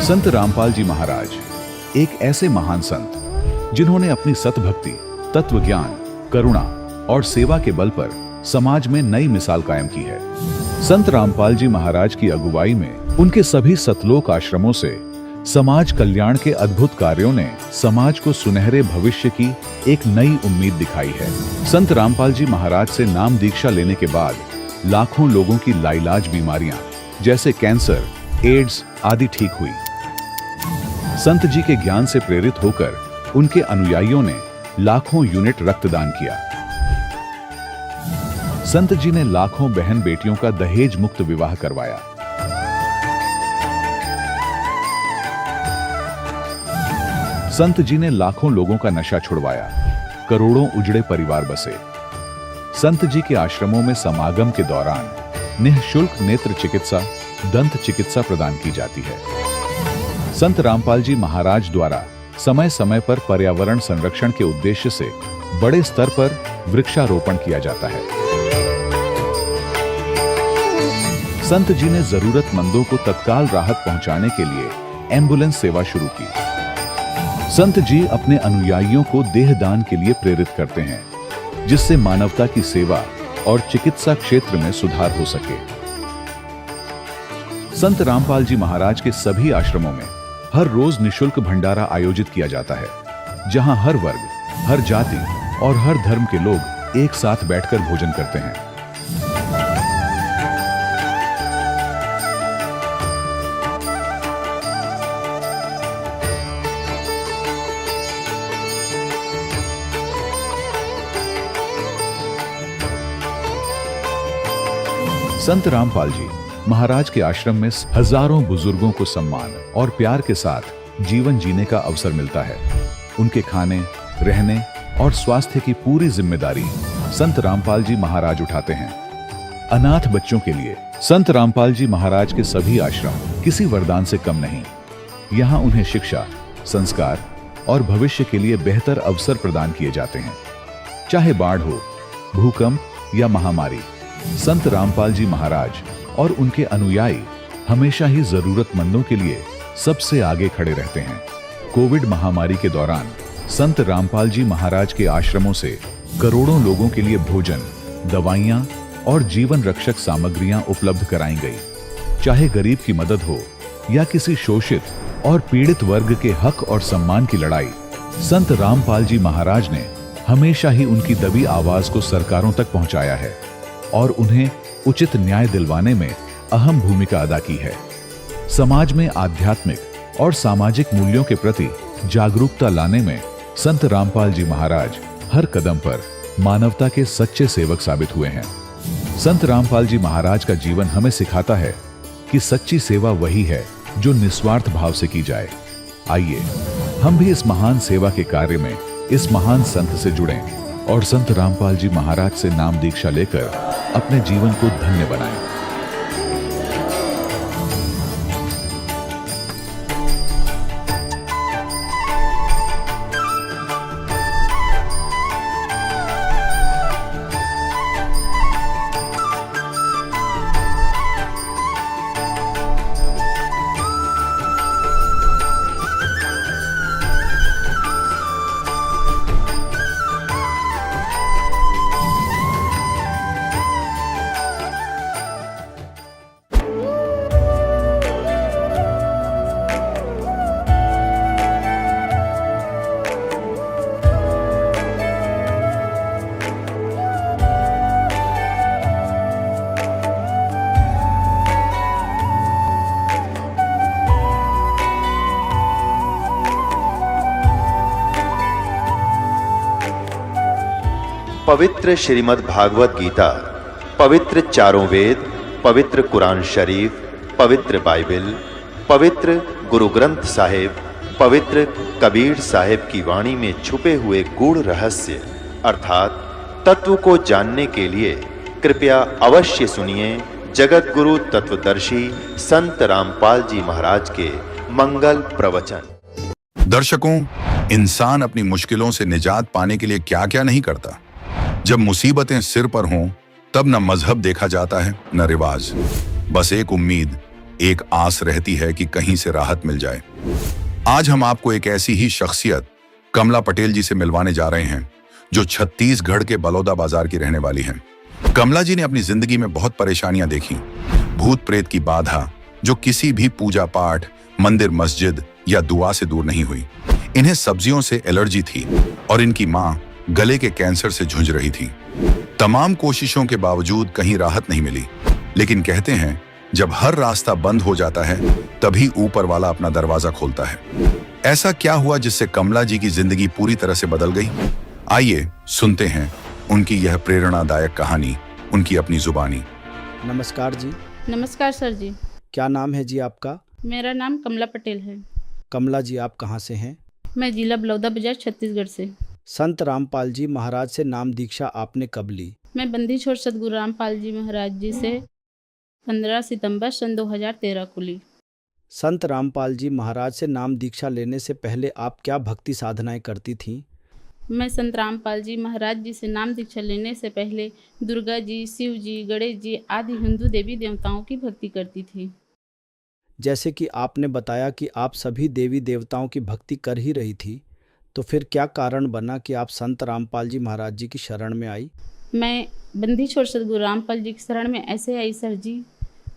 संत रामपाल जी महाराज एक ऐसे महान संत जिन्होंने अपनी सतभक्ति, तत्व ज्ञान, करुणा और सेवा के बल पर समाज में नई मिसाल कायम की है। संत रामपाल जी महाराज की अगुवाई में उनके सभी सतलोक आश्रमों से समाज कल्याण के अद्भुत कार्यों ने समाज को सुनहरे भविष्य की एक नई उम्मीद दिखाई है। संत रामपाल जी महाराज से नाम दीक्षा लेने के बाद लाखों लोगों की लाइलाज बीमारियां जैसे कैंसर, एड्स आदि ठीक हुई। संत जी के ज्ञान से प्रेरित होकर उनके अनुयायियों ने लाखों यूनिट रक्तदान किया। संत जी ने लाखों बहन बेटियों का दहेज मुक्त विवाह करवाया। संत जी ने लाखों लोगों का नशा छुड़वाया, करोड़ों उजड़े परिवार बसे। संत जी के आश्रमों में समागम के दौरान निःशुल्क नेत्र चिकित्सा, दंत चिकित्सा प्रदान की जाती है। संत रामपाल जी महाराज द्वारा समय समय पर पर्यावरण संरक्षण के उद्देश्य से बड़े स्तर पर वृक्षारोपण किया जाता है। संत जी ने जरूरतमंदों को तत्काल राहत पहुंचाने के लिए एम्बुलेंस सेवा शुरू की। संत जी अपने अनुयायियों को देहदान के लिए प्रेरित करते हैं, जिससे मानवता की सेवा और चिकित्सा क्षेत्र में सुधार हो सके। संत रामपाल जी महाराज के सभी आश्रमों में हर रोज निःशुल्क भंडारा आयोजित किया जाता है, जहां हर वर्ग, हर जाति और हर धर्म के लोग एक साथ बैठकर भोजन करते हैं। संत रामपाल जी महाराज के आश्रम में हजारों बुजुर्गों को सम्मान और प्यार के साथ जीवन जीने का अवसर मिलता है। उनके खाने, रहने और स्वास्थ्य की पूरी जिम्मेदारी संत रामपाल जी महाराज उठाते हैं। अनाथ बच्चों के लिए संत रामपाल जी महाराज के सभी आश्रम किसी वरदान से कम नहीं। यहाँ उन्हें शिक्षा, संस्कार और भविष्य के लिए बेहतर अवसर प्रदान किए जाते हैं। चाहे बाढ़ हो, भूकंप या महामारी, संत रामपाल जी महाराज और उनके अनुयायी हमेशा ही जरूरतमंदों के लिए सबसे आगे खड़े रहते हैं। कोविड महामारी के दौरान संत रामपाल जी महाराज के आश्रमों से करोड़ों लोगों के लिए भोजन, दवाइयां और जीवन रक्षक सामग्रियां उपलब्ध कराई गई। चाहे गरीब की मदद हो या किसी शोषित और पीड़ित वर्ग के हक और सम्मान की लड़ाई, संत रामपाल जी महाराज ने हमेशा ही उनकी दबी आवाज को सरकारों तक पहुंचाया है और उन्हें उचित न्याय दिलवाने में अहम भूमिका अदा की है। समाज में आध्यात्मिक और सामाजिक मूल्यों के प्रति जागरूकता लाने में संत रामपाल जी महाराज हर कदम पर मानवता के सच्चे सेवक साबित हुए हैं। संत रामपाल जी महाराज का जीवन हमें सिखाता है कि सच्ची सेवा वही है जो निस्वार्थ भाव से की जाए। आइए हम भी इस महान सेवा के कार्य में इस महान संत से जुड़ें और संत रामपाल जी महाराज से नाम दीक्षा लेकर अपने जीवन को धन्य बनाएं। पवित्र श्रीमद् भागवत गीता, पवित्र चारों वेद, पवित्र कुरान शरीफ, पवित्र बाइबल, पवित्र गुरु ग्रंथ साहिब, पवित्र कबीर साहिब की वाणी में छुपे हुए गूढ़ रहस्य अर्थात तत्व को जानने के लिए कृपया अवश्य सुनिए जगत गुरु तत्वदर्शी संत रामपाल जी महाराज के मंगल प्रवचन। दर्शकों, इंसान अपनी मुश्किलों से निजात पाने के लिए क्या क्या नहीं करता। जब मुसीबतें सिर पर हों तब न मजहब देखा जाता है न रिवाज, बस एक उम्मीद, एक आस रहती है कि कहीं से राहत मिल जाए। आज हम आपको एक ऐसी ही शख्सियत कमला पटेल जी से मिलवाने जा रहे हैं, जो छत्तीसगढ़ के बलौदा बाजार की रहने वाली हैं। कमला जी ने अपनी जिंदगी में बहुत परेशानियां देखी, भूत प्रेत की बाधा जो किसी भी पूजा पाठ, मंदिर मस्जिद या दुआ से दूर नहीं हुई। इन्हें सब्जियों से एलर्जी थी और इनकी मां गले के कैंसर से जूझ रही थी। तमाम कोशिशों के बावजूद कहीं राहत नहीं मिली, लेकिन कहते हैं जब हर रास्ता बंद हो जाता है तभी ऊपर वाला अपना दरवाजा खोलता है। ऐसा क्या हुआ जिससे कमला जी की जिंदगी पूरी तरह से बदल गई? आइए सुनते हैं उनकी यह प्रेरणादायक कहानी, उनकी अपनी जुबानी। नमस्कार जी। नमस्कार सर जी। क्या नाम है जी आपका? मेरा नाम कमला पटेल है। कमला जी, आप कहाँ से हैं? मैं जिला बलौदा बाजार छत्तीसगढ़ से। संत रामपाल जी महाराज से नाम दीक्षा आपने कब ली? मैं बंदी छोड़ सतगुरु रामपाल जी महाराज जी से 15 सितंबर सन 2013 को ली। संत रामपाल जी महाराज से नाम दीक्षा लेने से पहले आप क्या भक्ति साधनाएं करती थीं? मैं संत रामपाल जी महाराज जी से नाम दीक्षा लेने से पहले दुर्गा जी, शिव जी, गणेश जी आदि हिंदू देवी देवताओं की भक्ति करती थी। जैसे कि आपने बताया कि आप सभी देवी देवताओं की भक्ति कर ही रही थी, तो फिर क्या कारण बना कि आप संत रामपाल जी महाराज जी की शरण में आई? मैं बंदी छोड़ सतगुरु रामपाल जी की शरण में ऐसे आई सर जी,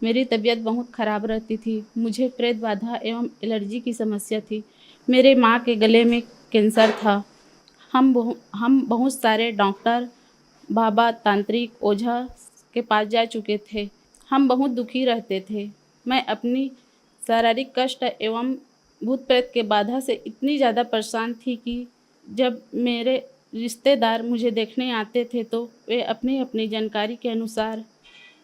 मेरी तबीयत बहुत ख़राब रहती थी। मुझे प्रेत बाधा एवं एलर्जी की समस्या थी। मेरे माँ के गले में कैंसर था। हम बहुत सारे डॉक्टर, बाबा, तांत्रिक, ओझा के पास जा चुके थे। हम बहुत दुखी रहते थे। मैं अपनी शारीरिक कष्ट एवं भूत प्रेत के बाधा से इतनी ज़्यादा परेशान थी कि जब मेरे रिश्तेदार मुझे देखने आते थे तो वे अपनी अपनी जानकारी के अनुसार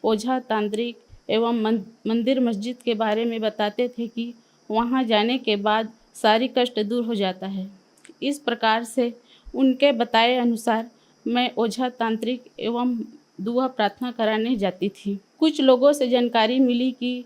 ओझा, तांत्रिक एवं मंदिर मस्जिद के बारे में बताते थे कि वहाँ जाने के बाद सारी कष्ट दूर हो जाता है। इस प्रकार से उनके बताए अनुसार मैं ओझा, तांत्रिक एवं दुआ प्रार्थना कराने जाती थी। कुछ लोगों से जानकारी मिली कि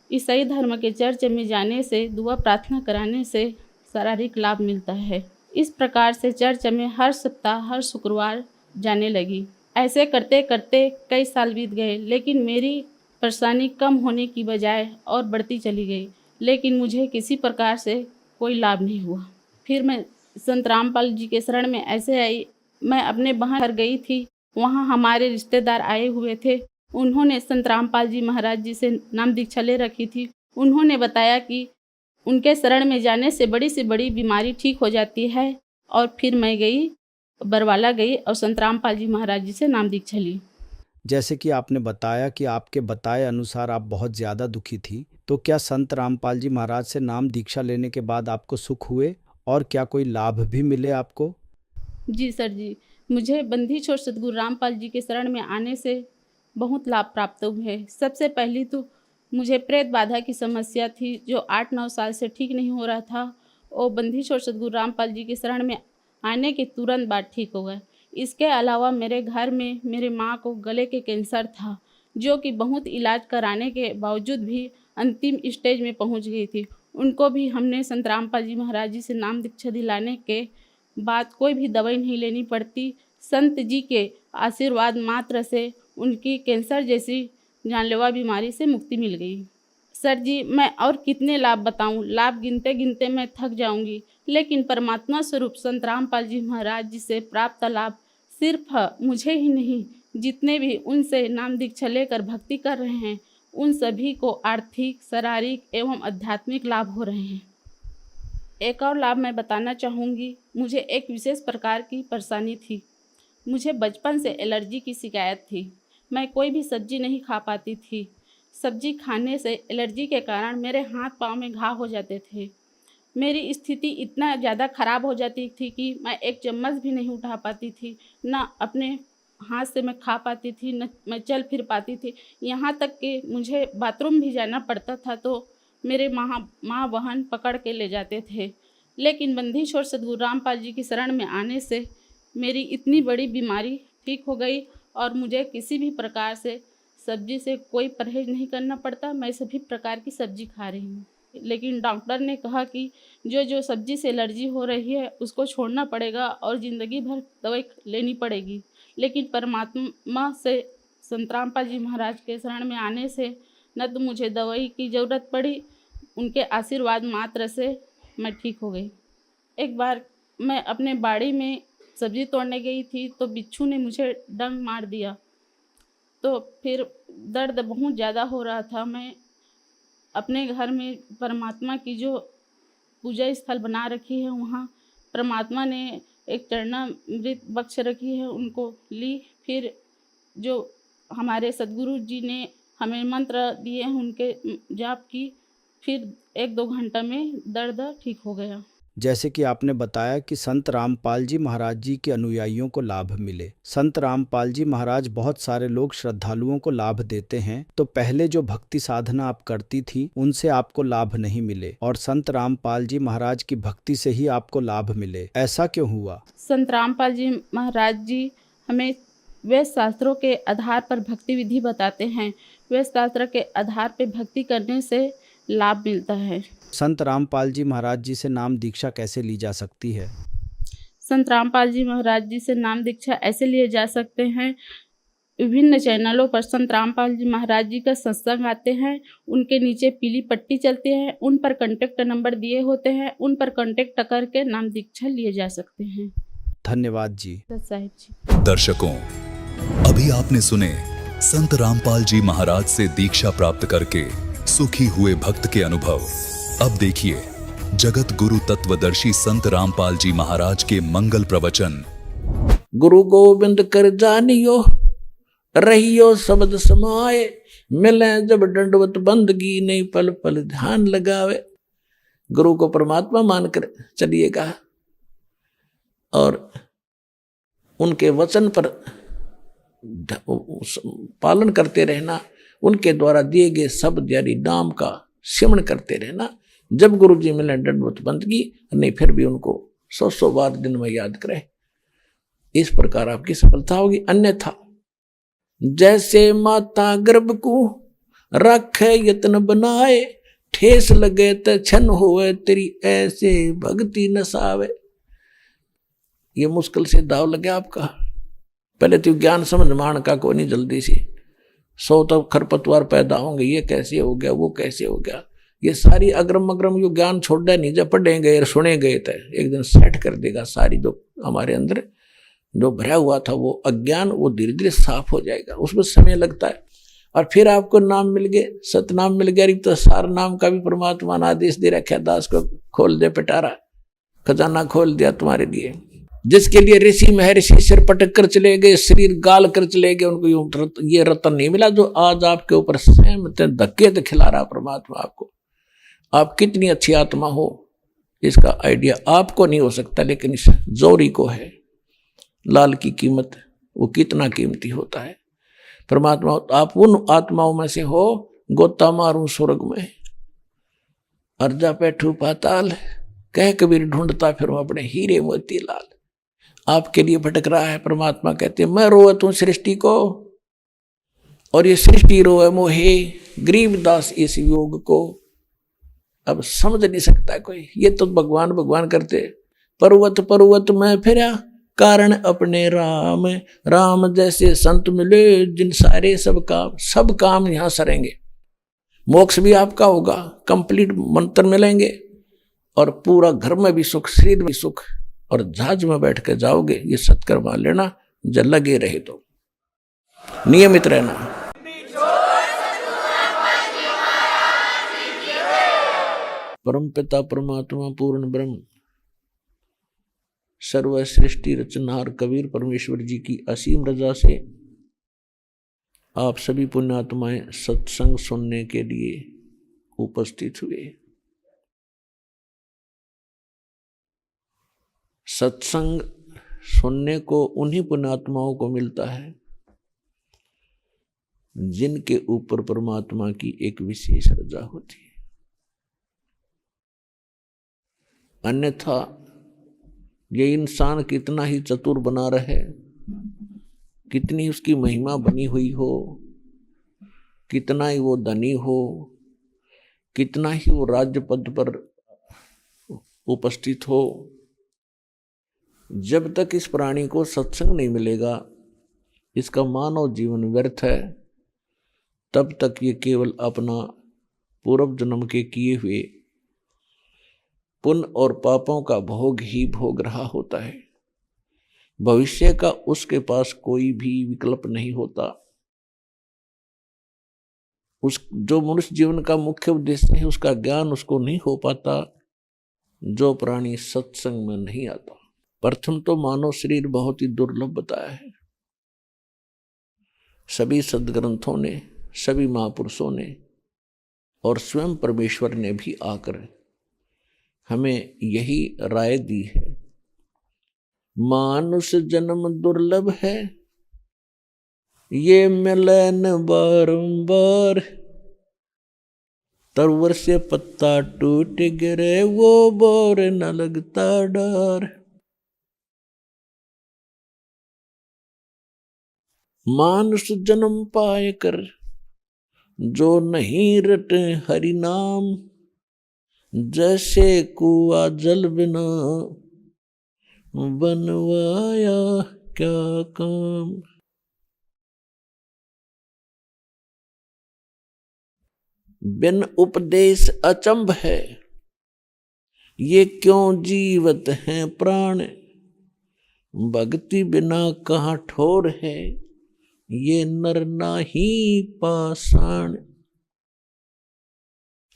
ईसाई धर्म के चर्च में जाने से, दुआ प्रार्थना कराने से शारीरिक लाभ मिलता है। इस प्रकार से चर्च में हर सप्ताह, हर शुक्रवार जाने लगी। ऐसे करते करते कई साल बीत गए, लेकिन मेरी परेशानी कम होने की बजाय और बढ़ती चली गई, लेकिन मुझे किसी प्रकार से कोई लाभ नहीं हुआ। फिर मैं संत रामपाल जी के शरण में ऐसे आई, मैं अपने बहन घर गई थी। वहाँ हमारे रिश्तेदार आए हुए थे। उन्होंने संत रामपाल जी महाराज जी से नाम दीक्षा ले रखी थी। उन्होंने बताया कि उनके शरण में जाने से बड़ी से बड़ी बीमारी ठीक हो जाती है। और फिर मैं गई, बरवाला गई और संत रामपाल जी महाराज जी से नाम दीक्षा ली। जैसे कि आपने बताया कि आपके बताए अनुसार आप बहुत ज़्यादा दुखी थी, तो क्या संत रामपाल जी महाराज से नाम दीक्षा लेने के बाद आपको सुख हुए और क्या कोई लाभ भी मिले आपको? जी सर जी, मुझे बंदी छोड़ सतगुरु रामपाल जी के शरण में आने से बहुत लाभ प्राप्त हुए। सबसे पहली तो मुझे प्रेत बाधा की समस्या थी जो 8-9 साल से ठीक नहीं हो रहा था, और बंदी छोड़ सतगुरु रामपाल जी के शरण में आने के तुरंत बाद ठीक हो गया। इसके अलावा मेरे घर में मेरे माँ को गले के कैंसर था, जो कि बहुत इलाज कराने के बावजूद भी अंतिम स्टेज में पहुँच गई थी। उनको भी हमने संत रामपाल जी महाराज जी से नाम दीक्षा दिलाने के बाद कोई भी दवाई नहीं लेनी पड़ती। संत जी के आशीर्वाद मात्र से उनकी कैंसर जैसी जानलेवा बीमारी से मुक्ति मिल गई। सर जी, मैं और कितने लाभ बताऊं? लाभ गिनते गिनते मैं थक जाऊंगी, लेकिन परमात्मा स्वरूप संत रामपाल जी महाराज जी से प्राप्त लाभ सिर्फ मुझे ही नहीं, जितने भी उनसे नाम दीक्षा लेकर भक्ति कर रहे हैं उन सभी को आर्थिक, शारीरिक एवं आध्यात्मिक लाभ हो रहे हैं। एक और लाभ मैं बताना चाहूँगी। मुझे एक विशेष प्रकार की परेशानी थी। मुझे बचपन से एलर्जी की शिकायत थी। मैं कोई भी सब्जी नहीं खा पाती थी। सब्जी खाने से एलर्जी के कारण मेरे हाथ पाँव में घाव हो जाते थे। मेरी स्थिति इतना ज़्यादा ख़राब हो जाती थी कि मैं एक चम्मच भी नहीं उठा पाती थी, ना अपने हाथ से मैं खा पाती थी, न मैं चल फिर पाती थी। यहाँ तक कि मुझे बाथरूम भी जाना पड़ता था तो मेरे माँ बहन पकड़ के ले जाते थे। लेकिन बंदी छोड़ सतगुरु रामपाल जी की शरण में आने से मेरी इतनी बड़ी बीमारी ठीक हो गई और मुझे किसी भी प्रकार से सब्जी से कोई परहेज नहीं करना पड़ता। मैं सभी प्रकार की सब्जी खा रही हूँ। लेकिन डॉक्टर ने कहा कि जो सब्जी से एलर्जी हो रही है उसको छोड़ना पड़ेगा और ज़िंदगी भर दवाई लेनी पड़ेगी। लेकिन परमात्मा से संत रामपाल जी महाराज के शरण में आने से न तो मुझे दवाई की ज़रूरत पड़ी। उनके आशीर्वाद मात्र से मैं ठीक हो गई। एक बार मैं अपने बाड़ी में सब्ज़ी तोड़ने गई थी तो बिच्छू ने मुझे डंक मार दिया। तो फिर दर्द बहुत ज़्यादा हो रहा था। मैं अपने घर में परमात्मा की जो पूजा स्थल बना रखी है, वहाँ परमात्मा ने एक चरणामृत बख्श रखी है, उनको ली। फिर जो हमारे सद्गुरु जी ने हमें मंत्र दिए हैं, उनके जाप की। फिर 1-2 घंटा में दर्द ठीक हो गया। जैसे कि आपने बताया कि संत रामपाल जी महाराज जी के अनुयायियों को लाभ मिले। संत रामपाल जी महाराज बहुत सारे लोग श्रद्धालुओं को लाभ देते हैं, तो पहले जो भक्ति साधना आप करती थी उनसे आपको लाभ नहीं मिले और संत रामपाल जी महाराज की भक्ति से ही आपको लाभ मिले, ऐसा क्यों हुआ? संत रामपाल जी महाराज जी हमें वेद शास्त्रों के आधार पर भक्ति विधि बताते हैं। वेद शास्त्र के आधार पर भक्ति करने से लाभ मिलता है। संत रामपाल जी महाराज जी से नाम दीक्षा कैसे ली जा सकती है? संत रामपाल जी महाराज जी से नाम दीक्षा ऐसे लिए जा सकते हैं, विभिन्न चैनलों पर संत रामपाल जी महाराज जी का सत्संग आते हैं, उनके नीचे पीली पट्टी चलती है, उन पर कॉन्टेक्ट नंबर दिए होते हैं, उन पर कॉन्टेक्ट करके नाम दीक्षा लिए जा सकते हैं। धन्यवाद जी। साहिब जी। दर्शकों, अभी आपने सुने संत रामपाल जी महाराज से दीक्षा प्राप्त करके सुखी हुए भक्त के अनुभव। अब देखिए जगत गुरु तत्वदर्शी संत रामपाल जी महाराज के मंगल प्रवचन। गुरु गोविंद कर जानियो, रहियो शब्द समाए, मिले जब दंडवत बंदगी, नहीं पल पल ध्यान लगावे। गुरु को परमात्मा मानकर चलिएगा और उनके वचन पर पालन करते रहना, उनके द्वारा दिए गए शब्द यानी नाम का सिमरण करते रहना। जब गुरु जी मिले दंडवत बंदगी, नहीं फिर भी उनको 100 बार दिन में याद करें। इस प्रकार आपकी सफलता होगी। अन्यथा जैसे माता गर्भ को रखे यत्न बनाए, ठेस लगे तो छन होए, तेरी ऐसे भक्ति नसावे। ये मुश्किल से दाव लगे आपका। पहले तो ज्ञान समझ मान का कोई नहीं, जल्दी से 100 तो खरपतवार पैदा होंगे, ये कैसे हो गया, वो कैसे हो गया। ये सारी अग्रम अग्रम यो ज्ञान छोड़ नहीं, जब पढ़े गए सुने गए थे एक दिन सेट कर देगा। सारी जो हमारे अंदर जो भरा हुआ था वो अज्ञान, वो धीरे धीरे साफ हो जाएगा, उसमें समय लगता है। और फिर आपको नाम मिल गए, सतनाम मिल गया। तो सार नाम का भी परमात्मा ने आदेश दे रखा, दास को खोल दे पिटारा, खजाना खोल दिया तुम्हारे लिए। जिसके लिए ऋषि महर्षि सिर पटक कर चले गए, शरीर गाल कर चले गए, उनको ये रतन नहीं मिला जो आज आपके ऊपर सहमत धक्के तो खिला रहा परमात्मा आपको। आप कितनी अच्छी आत्मा हो इसका आइडिया आपको नहीं हो सकता, लेकिन इस जोरी को है। लाल की कीमत वो कितना कीमती होता है। परमात्मा आप उन आत्माओं में से हो, गोता मारूं स्वर्ग में, अर्जा बैठू पाताल, कह कबीर ढूंढता फिर अपने हीरे मोती लाल। आपके लिए भटक रहा है। परमात्मा कहते हैं मैं रोए तू सृष्टि को, और ये सृष्टि रोए मोहे, गरीबदास इस योग को। अब समझ नहीं सकता कोई, ये तो भगवान भगवान करते। पर्वत पर्वत में फिरा, कारण अपने राम, राम जैसे संत मिले, जिन सारे सब काम यहां सरेंगे। मोक्ष भी आपका होगा, कंप्लीट मंत्र मिलेंगे, और पूरा घर में भी सुख, शरीर में सुख, और जहाज में बैठ के जाओगे। ये सत्कर मान लेना, जब लगे रहे तो नियमित रहना। परम पिता परमात्मा पूर्ण ब्रह्म सर्व सृष्टि रचनहार कबीर परमेश्वर जी की असीम रजा से आप सभी पुण्यात्माएं सत्संग सुनने के लिए उपस्थित हुए। सत्संग सुनने को उन्हीं पुण्यात्माओं को मिलता है जिनके ऊपर परमात्मा की एक विशेष रजा होती है। अन्यथा ये इंसान कितना ही चतुर बना रहे, कितनी उसकी महिमा बनी हुई हो, कितना ही वो धनी हो, कितना ही वो राज्य पद पर उपस्थित हो, जब तक इस प्राणी को सत्संग नहीं मिलेगा इसका मानव जीवन व्यर्थ है। तब तक ये केवल अपना पूर्व जन्म के किए हुए पुण्य और पापों का भोग ही भोग रहा होता है। भविष्य का उसके पास कोई भी विकल्प नहीं होता। उस जो मनुष्य जीवन का मुख्य उद्देश्य है उसका ज्ञान उसको नहीं हो पाता जो प्राणी सत्संग में नहीं आता। प्रथम तो मानव शरीर बहुत ही दुर्लभ बताया है। सभी सदग्रंथों ने, सभी महापुरुषों ने और स्वयं परमेश्वर ने भी आकर हमें यही राय दी है, मानुष जन्म दुर्लभ है, ये मिले न बारंबार, तरवर से पत्ता टूट गिरे वो बोर न लगता डर। मानुष जन्म पाए कर जो नहीं रटे हरि नाम, जैसे कुआ जल बिना बनवाया क्या काम। बिन उपदेश अचंभ है, ये क्यों जीवत हैं प्राण, भक्ति बिना कहाँ ठोर है, ये नर नाही पाषाण।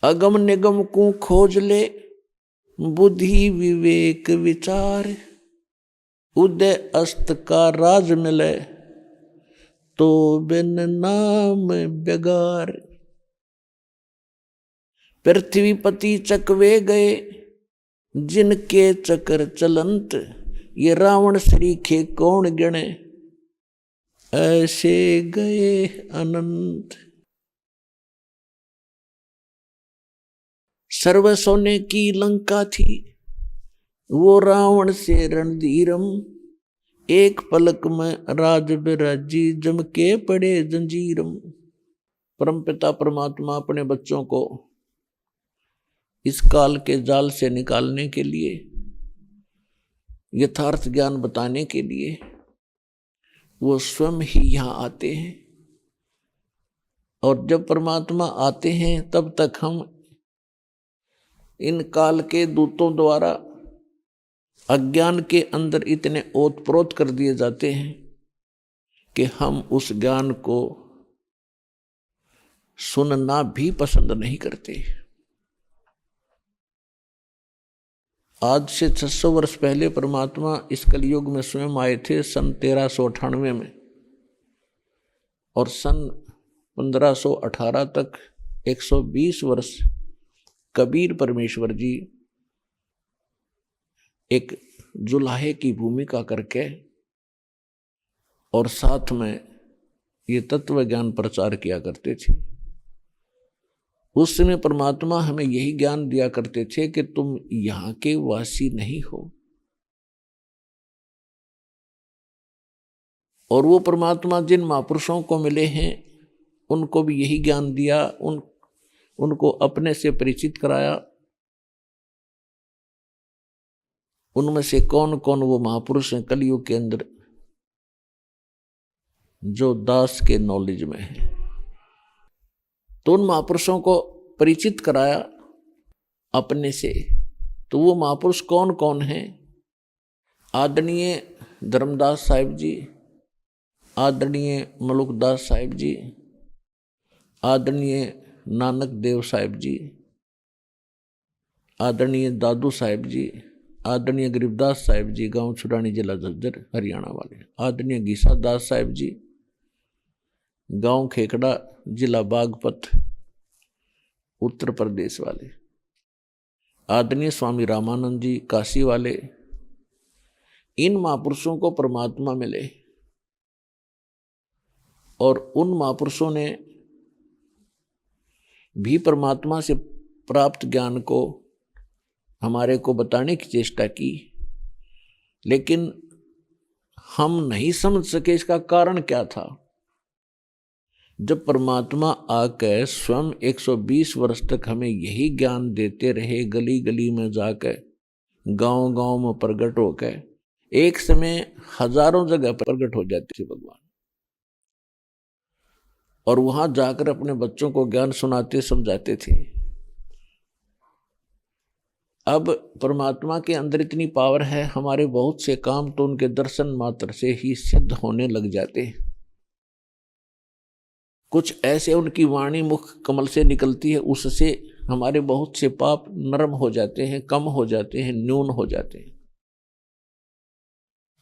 अगम निगम को खोज ले, बुद्धि विवेक विचार, उदय अस्त का राज मिले, तो बिन नाम बेगार। पृथ्वीपति चकवे गए, जिनके चक्र चलंत, ये रावण श्रीखे कौन गिणे, ऐसे गए अनंत। सर्व सोने की लंका थी, वो रावण से रणधीरम, एक पलक में राज बिराजी, जम के पड़े जंजीरम। परमपिता परमात्मा अपने बच्चों को इस काल के जाल से निकालने के लिए, यथार्थ ज्ञान बताने के लिए वो स्वयं ही यहाँ आते हैं। और जब परमात्मा आते हैं तब तक हम इन काल के दूतों द्वारा अज्ञान के अंदर इतने ओतप्रोत कर दिए जाते हैं कि हम उस ज्ञान को सुनना भी पसंद नहीं करते। आज से 600 वर्ष पहले परमात्मा इस कलयुग में स्वयं आए थे सन 1398 में, और सन 1518 तक 120 वर्ष कबीर परमेश्वर जी एक जुलाहे की भूमिका करके और साथ में ये तत्व ज्ञान प्रचार किया करते थे। उस समय परमात्मा हमें यही ज्ञान दिया करते थे कि तुम यहाँ के वासी नहीं हो। और वो परमात्मा जिन महापुरुषों को मिले हैं उनको भी यही ज्ञान दिया, उनको अपने से परिचित कराया। उनमें से कौन कौन वो महापुरुष हैं कलयुग के अंदर जो दास के नॉलेज में है, तो उन महापुरुषों को परिचित कराया अपने से। तो वो महापुरुष कौन कौन हैं? आदरणीय धर्मदास साहिब जी, आदरणीय मलुकदास साहिब जी, आदरणीय नानक देव साहिब जी, आदरणीय दादू साहिब जी, आदरणीय गरीबदास साहिब जी, गांव छुड़ानी जिला झज्जर हरियाणा वाले, आदरणीय गीसा दास साहिब जी, गांव खेकड़ा जिला बागपत उत्तर प्रदेश वाले, आदरणीय स्वामी रामानंद जी काशी वाले। इन महापुरुषों को परमात्मा मिले और उन महापुरुषों ने भी परमात्मा से प्राप्त ज्ञान को हमारे को बताने की चेष्टा की, लेकिन हम नहीं समझ सके इसका कारण क्या था। जब परमात्मा आकर स्वयं 120 वर्ष तक हमें यही ज्ञान देते रहे, गली गली में जाकर, गांव गांव में प्रकट होकर, एक समय हजारों जगह प्रकट हो जाते थे भगवान। और वहां जाकर अपने बच्चों को ज्ञान सुनाते समझाते थे। अब परमात्मा के अंदर इतनी पावर है, हमारे बहुत से काम तो उनके दर्शन मात्र से ही सिद्ध होने लग जाते हैं। कुछ ऐसे उनकी वाणी मुख कमल से निकलती है, उससे हमारे बहुत से पाप नरम हो जाते हैं, कम हो जाते हैं, न्यून हो जाते हैं।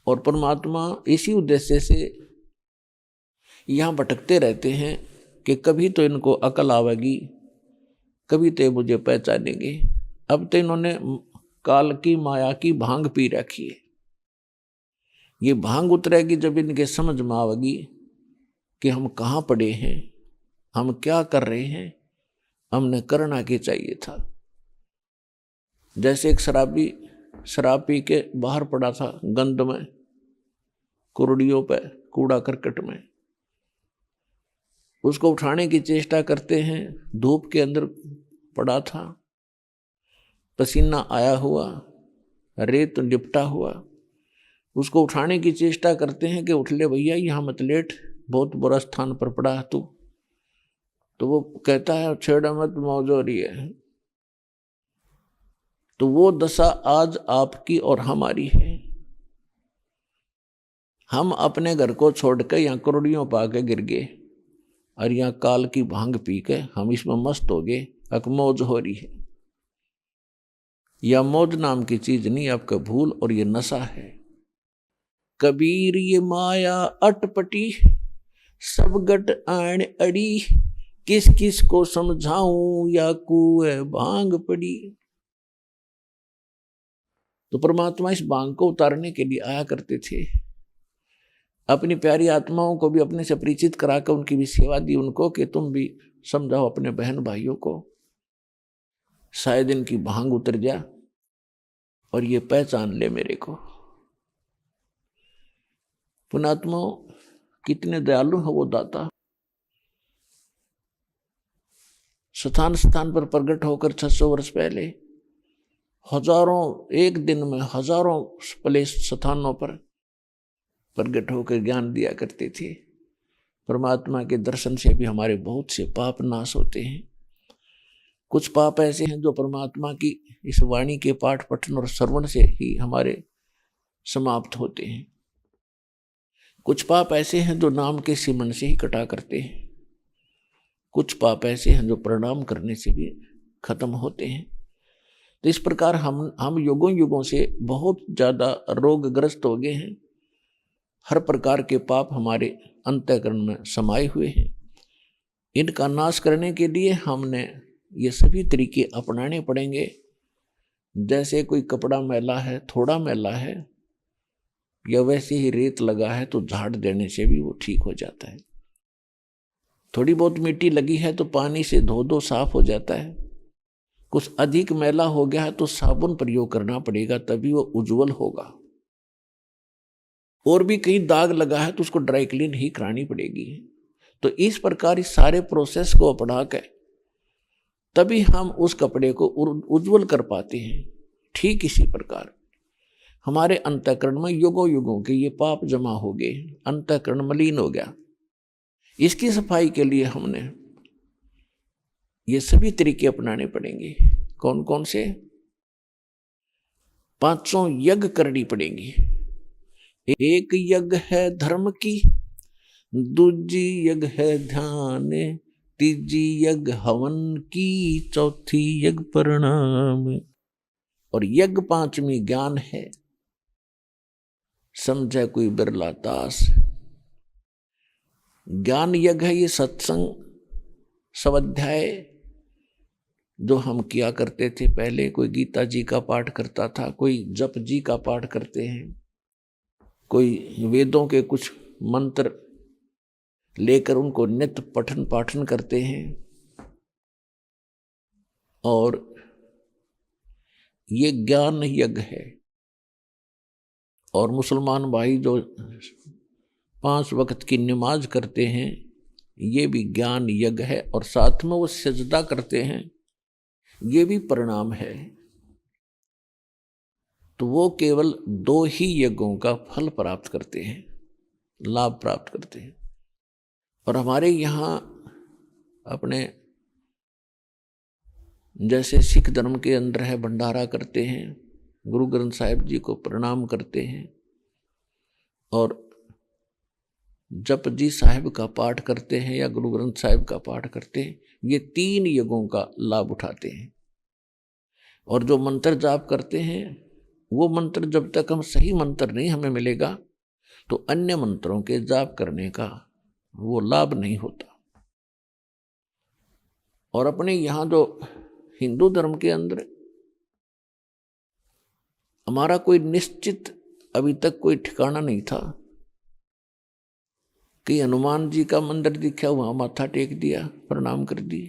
और परमात्मा इसी उद्देश्य से यहाँ भटकते रहते हैं कि कभी तो इनको अकल आवेगी, कभी तो मुझे पहचानेंगे। अब तो इन्होंने काल की माया की भांग पी रखी है। ये भांग उतरेगी जब इनके समझ में आवेगी कि हम कहाँ पड़े हैं, हम क्या कर रहे हैं, हमने करना क्या चाहिए था। जैसे एक शराबी शराब पी के बाहर पड़ा था, गंद में, कुर्डियों पे, कूड़ा करकट में, उसको उठाने की चेष्टा करते हैं, धूप के अंदर पड़ा था, पसीना आया हुआ, रेत लिपटा हुआ, उसको उठाने की चेष्टा करते हैं कि उठ ले भैया, यहाँ मत लेट, बहुत बुरा स्थान पर पड़ा है तू। तो वो कहता है छेड़ा मत, मौज हो रही है। तो वो दशा आज आपकी और हमारी है। हम अपने घर को छोड़कर यहाँ करोड़ियों पा के गिर गए और यहाँ काल की भांग पी के हम इसमें मस्त हो गए, अब मौज हो रही है। यह मौज नाम की चीज नहीं, आपका भूल और ये नशा है। कबीर ये माया अटपटी, सब गट आण अड़ी, किस किस को समझाऊं या कुएं भांग पड़ी। तो परमात्मा इस भांग को उतारने के लिए आया करते थे। अपनी प्यारी आत्माओं को भी अपने से परिचित कराकर उनकी भी सेवा दी उनको कि तुम भी समझाओ अपने बहन भाइयों को, शायद इनकी भांग उतर जा और ये पहचान ले मेरे को। पुणात्मा कितने दयालु है वो दाता। स्थान स्थान पर प्रकट होकर 600 वर्ष पहले हजारों, एक दिन में हजारों प्लेस स्थानों पर प्रकट होकर ज्ञान दिया करते थे। परमात्मा के दर्शन से भी हमारे बहुत से पाप नाश होते हैं। कुछ पाप ऐसे हैं जो परमात्मा की इस वाणी के पाठ पठन और श्रवण से ही हमारे समाप्त होते हैं। कुछ पाप ऐसे हैं जो नाम के सिमरन से ही कटा करते हैं। कुछ पाप ऐसे हैं जो प्रणाम करने से भी खत्म होते हैं। तो इस प्रकार हम युगों युगों से बहुत ज्यादा रोगग्रस्त हो गए हैं। हर प्रकार के पाप हमारे अंतःकरण में समाये हुए हैं। इनका नाश करने के लिए हमने ये सभी तरीके अपनाने पड़ेंगे। जैसे कोई कपड़ा मैला है, थोड़ा मैला है, या वैसे ही रेत लगा है तो झाड़ देने से भी वो ठीक हो जाता है। थोड़ी बहुत मिट्टी लगी है तो पानी से धो दो, साफ हो जाता है। कुछ अधिक मैला हो गया है तो साबुन प्रयोग करना पड़ेगा, तभी वो उज्जवल होगा। और भी कहीं दाग लगा है तो उसको ड्राई क्लीन ही करानी पड़ेगी। तो इस प्रकार इस सारे प्रोसेस को अपना कर तभी हम उस कपड़े को उज्जवल कर पाते हैं। ठीक इसी प्रकार हमारे अंतःकरण में युगों युगों के ये पाप जमा हो गए, अंतःकरण मलिन हो गया। इसकी सफाई के लिए हमने ये सभी तरीके अपनाने पड़ेंगे। कौन कौन से? 500 यज्ञ करनी पड़ेंगी। एक यज्ञ है धर्म की, दूजी यज्ञ है ध्यान, तीजी यज्ञ हवन की, चौथी यज्ञ प्रणाम, और यज्ञ 5वीं ज्ञान है। समझे कोई बिरला दास। ज्ञान यज्ञ है ये सत्संग स्वाध्याय जो हम किया करते थे पहले। कोई गीता जी का पाठ करता था, कोई जप जी का पाठ करते हैं, कोई वेदों के कुछ मंत्र लेकर उनको नित्य पठन पाठन करते हैं। और ये ज्ञान यज्ञ है। और मुसलमान भाई जो 5 वक्त की नमाज करते हैं, ये भी ज्ञान यज्ञ है। और साथ में वो सजदा करते हैं, ये भी प्रणाम है। तो वो केवल 2 ही यज्ञों का फल प्राप्त करते हैं, लाभ प्राप्त करते हैं। और हमारे यहाँ अपने जैसे सिख धर्म के अंदर है, भंडारा करते हैं, गुरु ग्रंथ साहिब जी को प्रणाम करते हैं और जपजी साहिब का पाठ करते हैं या गुरु ग्रंथ साहिब का पाठ करते हैं। ये 3 यज्ञों का लाभ उठाते हैं। और जो मंत्र जाप करते हैं वो मंत्र जब तक हम सही मंत्र नहीं हमें मिलेगा तो अन्य मंत्रों के जाप करने का वो लाभ नहीं होता। और अपने यहाँ जो हिंदू धर्म के अंदर हमारा कोई निश्चित अभी तक कोई ठिकाना नहीं था कि हनुमान जी का मंदिर दिखा, वहां माथा टेक दिया, प्रणाम कर दिए।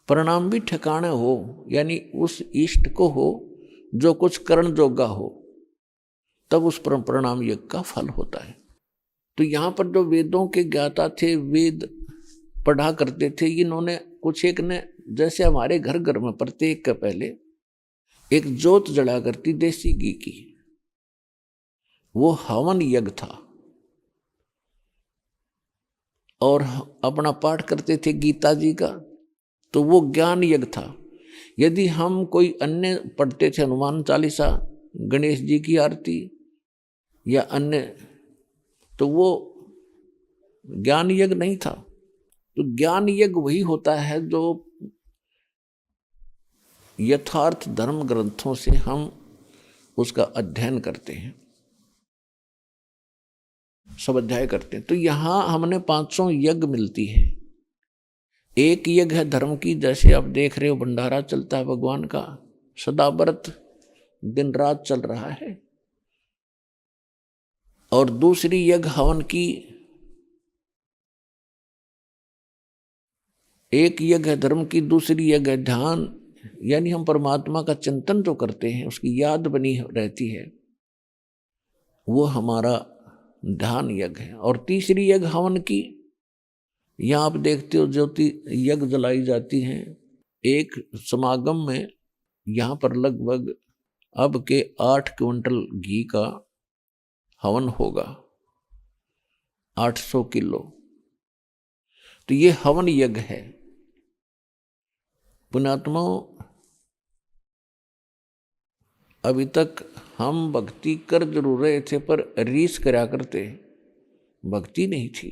प्रणाम भी ठिकाने हो, यानी उस इष्ट को हो जो कुछ करण जोगा हो, तब उस पर प्रणाम यज्ञ का फल होता है। तो यहाँ पर जो वेदों के ज्ञाता थे, वेद पढ़ा करते थे, इन्होंने कुछ एक ने, जैसे हमारे घर घर में प्रत्येक का पहले एक जोत जला करती देसी घी की, वो हवन यज्ञ था। और अपना पाठ करते थे गीता जी का, तो वो ज्ञान यज्ञ था। यदि हम कोई अन्य पढ़ते थे, हनुमान चालीसा, गणेश जी की आरती या अन्य, तो वो ज्ञान यज्ञ नहीं था। तो ज्ञान यज्ञ वही होता है जो यथार्थ धर्म ग्रंथों से हम उसका अध्ययन करते हैं, सब अध्याय करते हैं। तो यहां हमने 500 यज्ञ मिलती है। एक यज्ञ है धर्म की, जैसे आप देख रहे हो भंडारा चलता है भगवान का, सदाव्रत दिन रात चल रहा है। और दूसरी यज्ञ हवन की, एक यज्ञ है धर्म की, दूसरी यज्ञ है ध्यान, यानी हम परमात्मा का चिंतन जो करते हैं उसकी याद बनी रहती है, वो हमारा ध्यान यज्ञ है। और तीसरी यज्ञ हवन की, यहाँ आप देखते हो ज्योति यज्ञ जलाई जाती हैं। एक समागम में यहाँ पर लगभग अब के 8 क्विंटल घी का हवन होगा, 800 किलो। तो ये हवन यज्ञ है। पुण्यात्माओं, अभी तक हम भक्ति कर जरूर रहे थे पर रीस करा करते, भक्ति नहीं थी।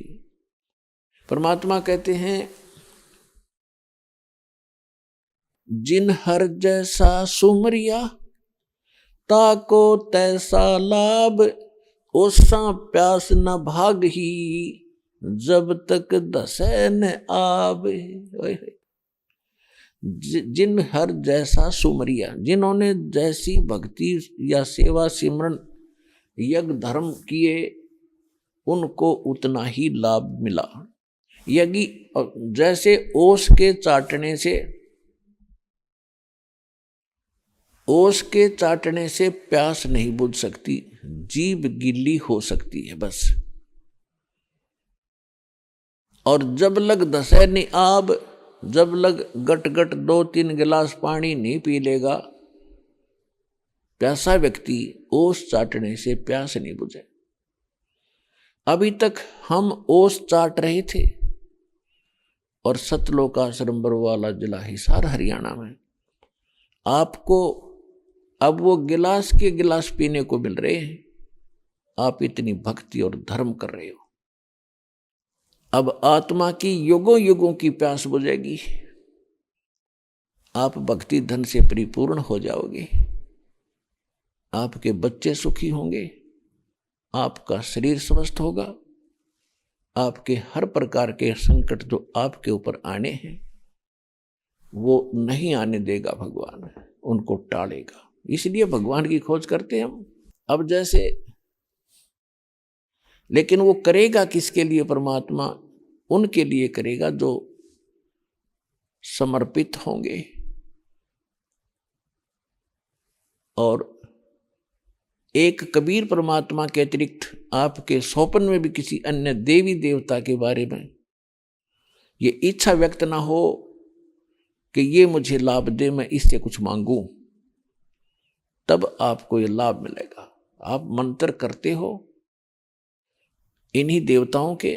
परमात्मा कहते हैं, जिन हर जैसा सुमरिया ताको तैसा लाभ, ओसा प्यास न भाग ही जब तक दसै न आब। जिन हर जैसा सुमरिया, जिन्होंने जैसी भक्ति या सेवा सिमरन यज्ञ धर्म किए उनको उतना ही लाभ मिला। यज्ञ जैसे ओस के चाटने से प्यास नहीं बुझ सकती, जीभ गीली हो सकती है बस। और जब लग दसै नि आब, जब लग गट गट 2-3 गिलास पानी नहीं पी लेगा प्यासा व्यक्ति, ओस चाटने से प्यास नहीं बुझे। अभी तक हम ओस चाट रहे थे और सतलोकाश्रम बरवाला जिला हिसार हरियाणा में आपको अब वो गिलास के गिलास पीने को मिल रहे हैं। आप इतनी भक्ति और धर्म कर रहे हो, अब आत्मा की युगों युगों की प्यास बुझेगी। आप भक्ति धन से परिपूर्ण हो जाओगे, आपके बच्चे सुखी होंगे, आपका शरीर स्वस्थ होगा, आपके हर प्रकार के संकट जो आपके ऊपर आने हैं वो नहीं आने देगा भगवान, उनको टालेगा। इसलिए भगवान की खोज करते हैं हम। अब जैसे, लेकिन वो करेगा किसके लिए? परमात्मा उनके लिए करेगा जो समर्पित होंगे। और एक कबीर परमात्मा के अतिरिक्त आपके स्वप्न में भी किसी अन्य देवी देवता के बारे में ये इच्छा व्यक्त ना हो कि ये मुझे लाभ दे, मैं इससे कुछ मांगूं, तब आपको ये लाभ मिलेगा। आप मंत्र करते हो इन्हीं देवताओं के,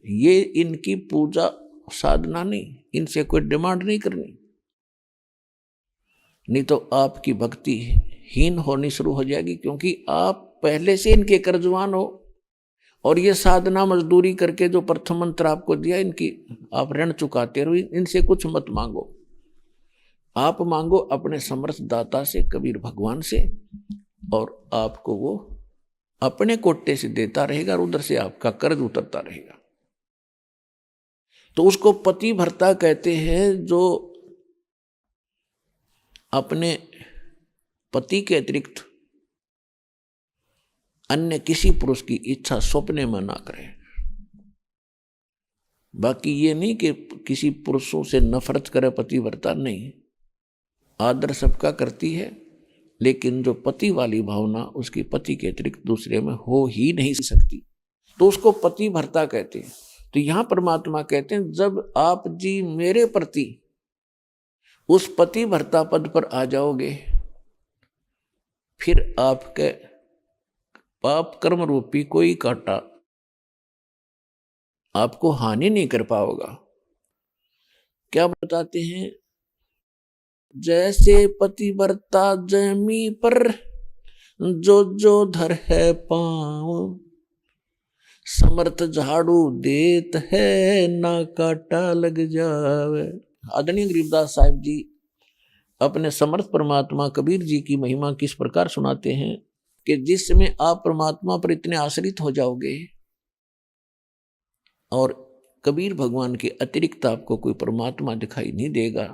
ये इनकी पूजा साधना नहीं, इनसे कोई डिमांड नहीं करनी, नहीं तो आपकी भक्ति हीन होनी शुरू हो जाएगी, क्योंकि आप पहले से इनके कर्जवान हो। और ये साधना मजदूरी करके जो प्रथम मंत्र आपको दिया, इनकी आप ऋण चुकाते रहो, इनसे कुछ मत मांगो। आप मांगो अपने समर्थ दाता से, कबीर भगवान से, और आपको वो अपने कोटे से देता रहेगा और उधर से आपका कर्ज उतरता रहेगा। तो उसको पति भर्ता कहते हैं, जो अपने पति के अतिरिक्त अन्य किसी पुरुष की इच्छा स्वप्ने में ना करे। बाकी ये नहीं कि किसी पुरुषों से नफरत करे पतिव्रता, नहीं, आदर सबका करती है, लेकिन जो पति वाली भावना उसकी पति के अतिरिक्त दूसरे में हो ही नहीं सकती, तो उसको पति भर्ता कहते हैं। तो यहां परमात्मा कहते हैं, जब आप जी मेरे प्रति उस पति भर्ता पद पर आ जाओगे, फिर आपके पाप कर्म रूपी कोई कांटा आपको हानि नहीं कर पाओगा। क्या बताते हैं, जैसे पतिव्रता जमी पर जो जो धर है पाँव, समर्थ झाड़ू देत है ना काटा लग जावे। आदरणीय गरीबदास साहिब जी अपने समर्थ परमात्मा कबीर जी की महिमा किस प्रकार सुनाते हैं कि जिस समय आप परमात्मा पर इतने आश्रित हो जाओगे और कबीर भगवान के अतिरिक्त आपको कोई परमात्मा दिखाई नहीं देगा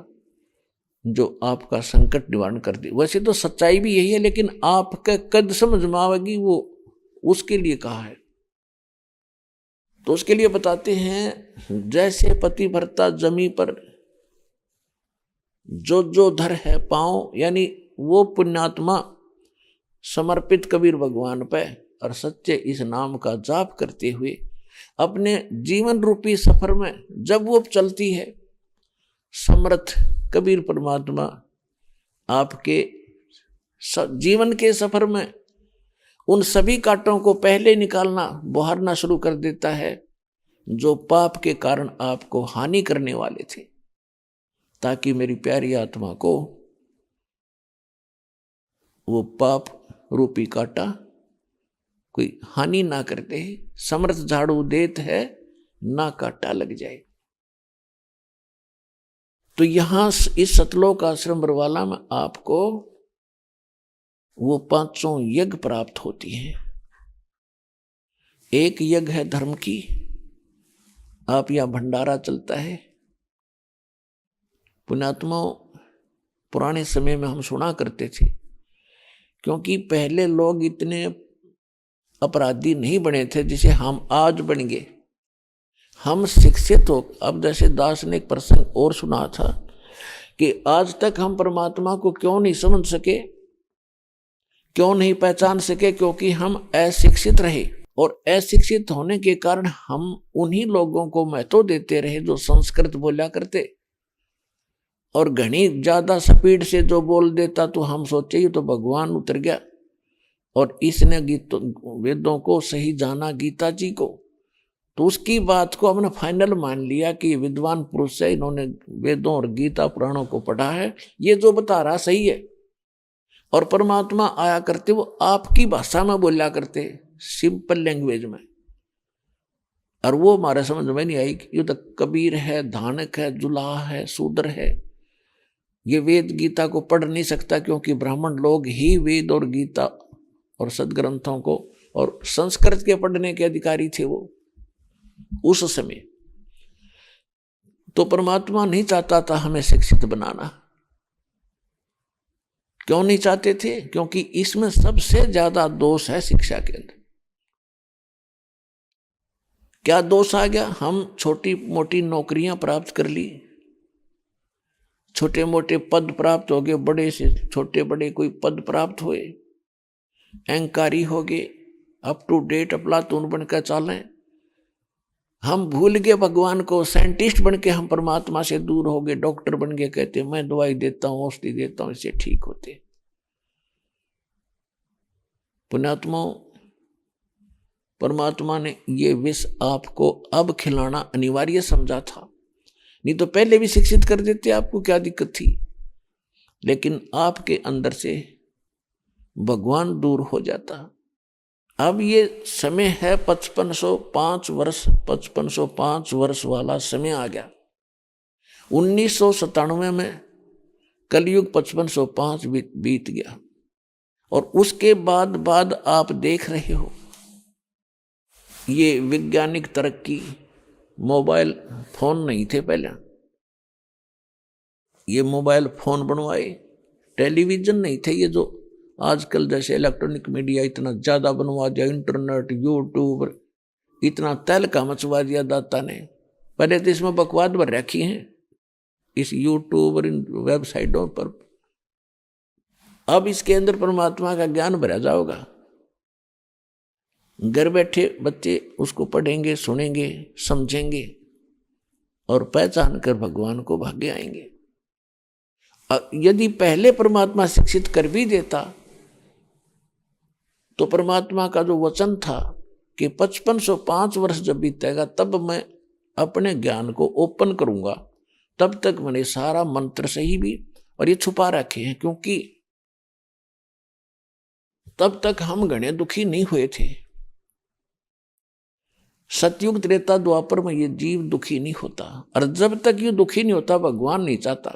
जो आपका संकट निवारण कर दे। वैसे तो सच्चाई भी यही है, लेकिन आपका कद समझ में आवेगी वो उसके लिए कहा है। तो उसके लिए बताते हैं, जैसे पति भर्ता जमी पर जो जो धर है पाँव, यानी वो पुण्यात्मा समर्पित कबीर भगवान पे और सच्चे इस नाम का जाप करते हुए अपने जीवन रूपी सफर में जब वो चलती है, समर्थ कबीर परमात्मा आपके जीवन के सफर में उन सभी कांटों को पहले निकालना, बहारना शुरू कर देता है जो पाप के कारण आपको हानि करने वाले थे, ताकि मेरी प्यारी आत्मा को वो पाप रूपी कांटा कोई हानि ना करते। समर्थ झाड़ू देत है ना कांटा लग जाए। तो यहां इस सतलोक आश्रम बरवाला में आपको वो पांचों यज्ञ प्राप्त होती हैं। एक यज्ञ है धर्म की, आप यहां भंडारा चलता है। पुण्यात्मा पुराने समय में हम सुना करते थे, क्योंकि पहले लोग इतने अपराधी नहीं बने थे जिसे हम आज बन गए। हम शिक्षित हो, अब जैसे दास ने एक प्रसंग और सुना था कि आज तक हम परमात्मा को क्यों नहीं समझ सके, क्यों नहीं पहचान सके, क्योंकि हम अशिक्षित रहे। और अशिक्षित होने के कारण हम उन्हीं लोगों को महत्व देते रहे जो संस्कृत बोला करते, और घनी ज्यादा स्पीड से जो बोल देता तो हम सोचे ये तो भगवान उतर गया, और इसने वेदों को सही जाना, गीता जी को, तो उसकी बात को हमने फाइनल मान लिया कि विद्वान पुरुष है, इन्होंने वेदों और गीता पुराणों को पढ़ा है, ये जो बता रहा सही है। और परमात्मा आया करते वो आपकी भाषा में बोला करते, सिंपल लैंग्वेज में, और वो हमारे समझ में नहीं आई कि ये तो कबीर है, धानक है, जुलाहा है, शूद्र है, ये वेद गीता को पढ़ नहीं सकता, क्योंकि ब्राह्मण लोग ही वेद और गीता और सदग्रंथों को और संस्कृत के पढ़ने के अधिकारी थे वो उस समय। तो परमात्मा नहीं चाहता था हमें शिक्षित बनाना। क्यों नहीं चाहते थे? क्योंकि इसमें सबसे ज्यादा दोष है शिक्षा के अंदर। क्या दोष आ गया? हम छोटी मोटी नौकरियां प्राप्त कर ली, छोटे मोटे पद प्राप्त हो गए, बड़े से छोटे बड़े कोई पद प्राप्त हुए, अहंकारी हो गए, अप टू डेट अप्लातून बनकर चालें। हम भूल गए भगवान को, साइंटिस्ट बन के हम परमात्मा से दूर हो गए, डॉक्टर बन गए, कहते मैं दवाई देता हूं, औषधि देता हूं, इससे ठीक होते। पुण्यात्मा, परमात्मा ने ये विष आपको अब खिलाना अनिवार्य समझा था, नहीं तो पहले भी शिक्षित कर देते, आपको क्या दिक्कत थी। लेकिन आपके अंदर से भगवान दूर हो जाता। अब ये समय है 5505 वर्ष, 5505 वर्ष वाला समय आ गया। 1997 में कलयुग 5505 बीत गया, और उसके बाद आप देख रहे हो ये वैज्ञानिक तरक्की। मोबाइल फोन नहीं थे पहले, ये मोबाइल फोन बनवाए। टेलीविजन नहीं थे, ये जो आजकल जैसे इलेक्ट्रॉनिक मीडिया इतना ज़्यादा बनवा दिया, इंटरनेट, यूट्यूब, इतना तहलका मचवा दिया दाता ने। पहले तो इसमें बकवाद भर रखी हैं इस यूट्यूब और इन वेबसाइटों पर। अब इसके अंदर परमात्मा का ज्ञान भरा जाओगा। घर बैठे बच्चे उसको पढ़ेंगे, सुनेंगे, समझेंगे और पहचान कर भगवान को भागे आएंगे। यदि पहले परमात्मा शिक्षित कर भी देता तो परमात्मा का जो वचन था कि 5505 वर्ष जब बीतेगा तब मैं अपने ज्ञान को ओपन करूंगा, तब तक मैंने सारा मंत्र सही भी और ये छुपा रखे हैं, क्योंकि तब तक हम घने दुखी नहीं हुए थे। सतयुग त्रेता द्वापर में ये जीव दुखी नहीं होता, और जब तक ये दुखी नहीं होता भगवान नहीं चाहता।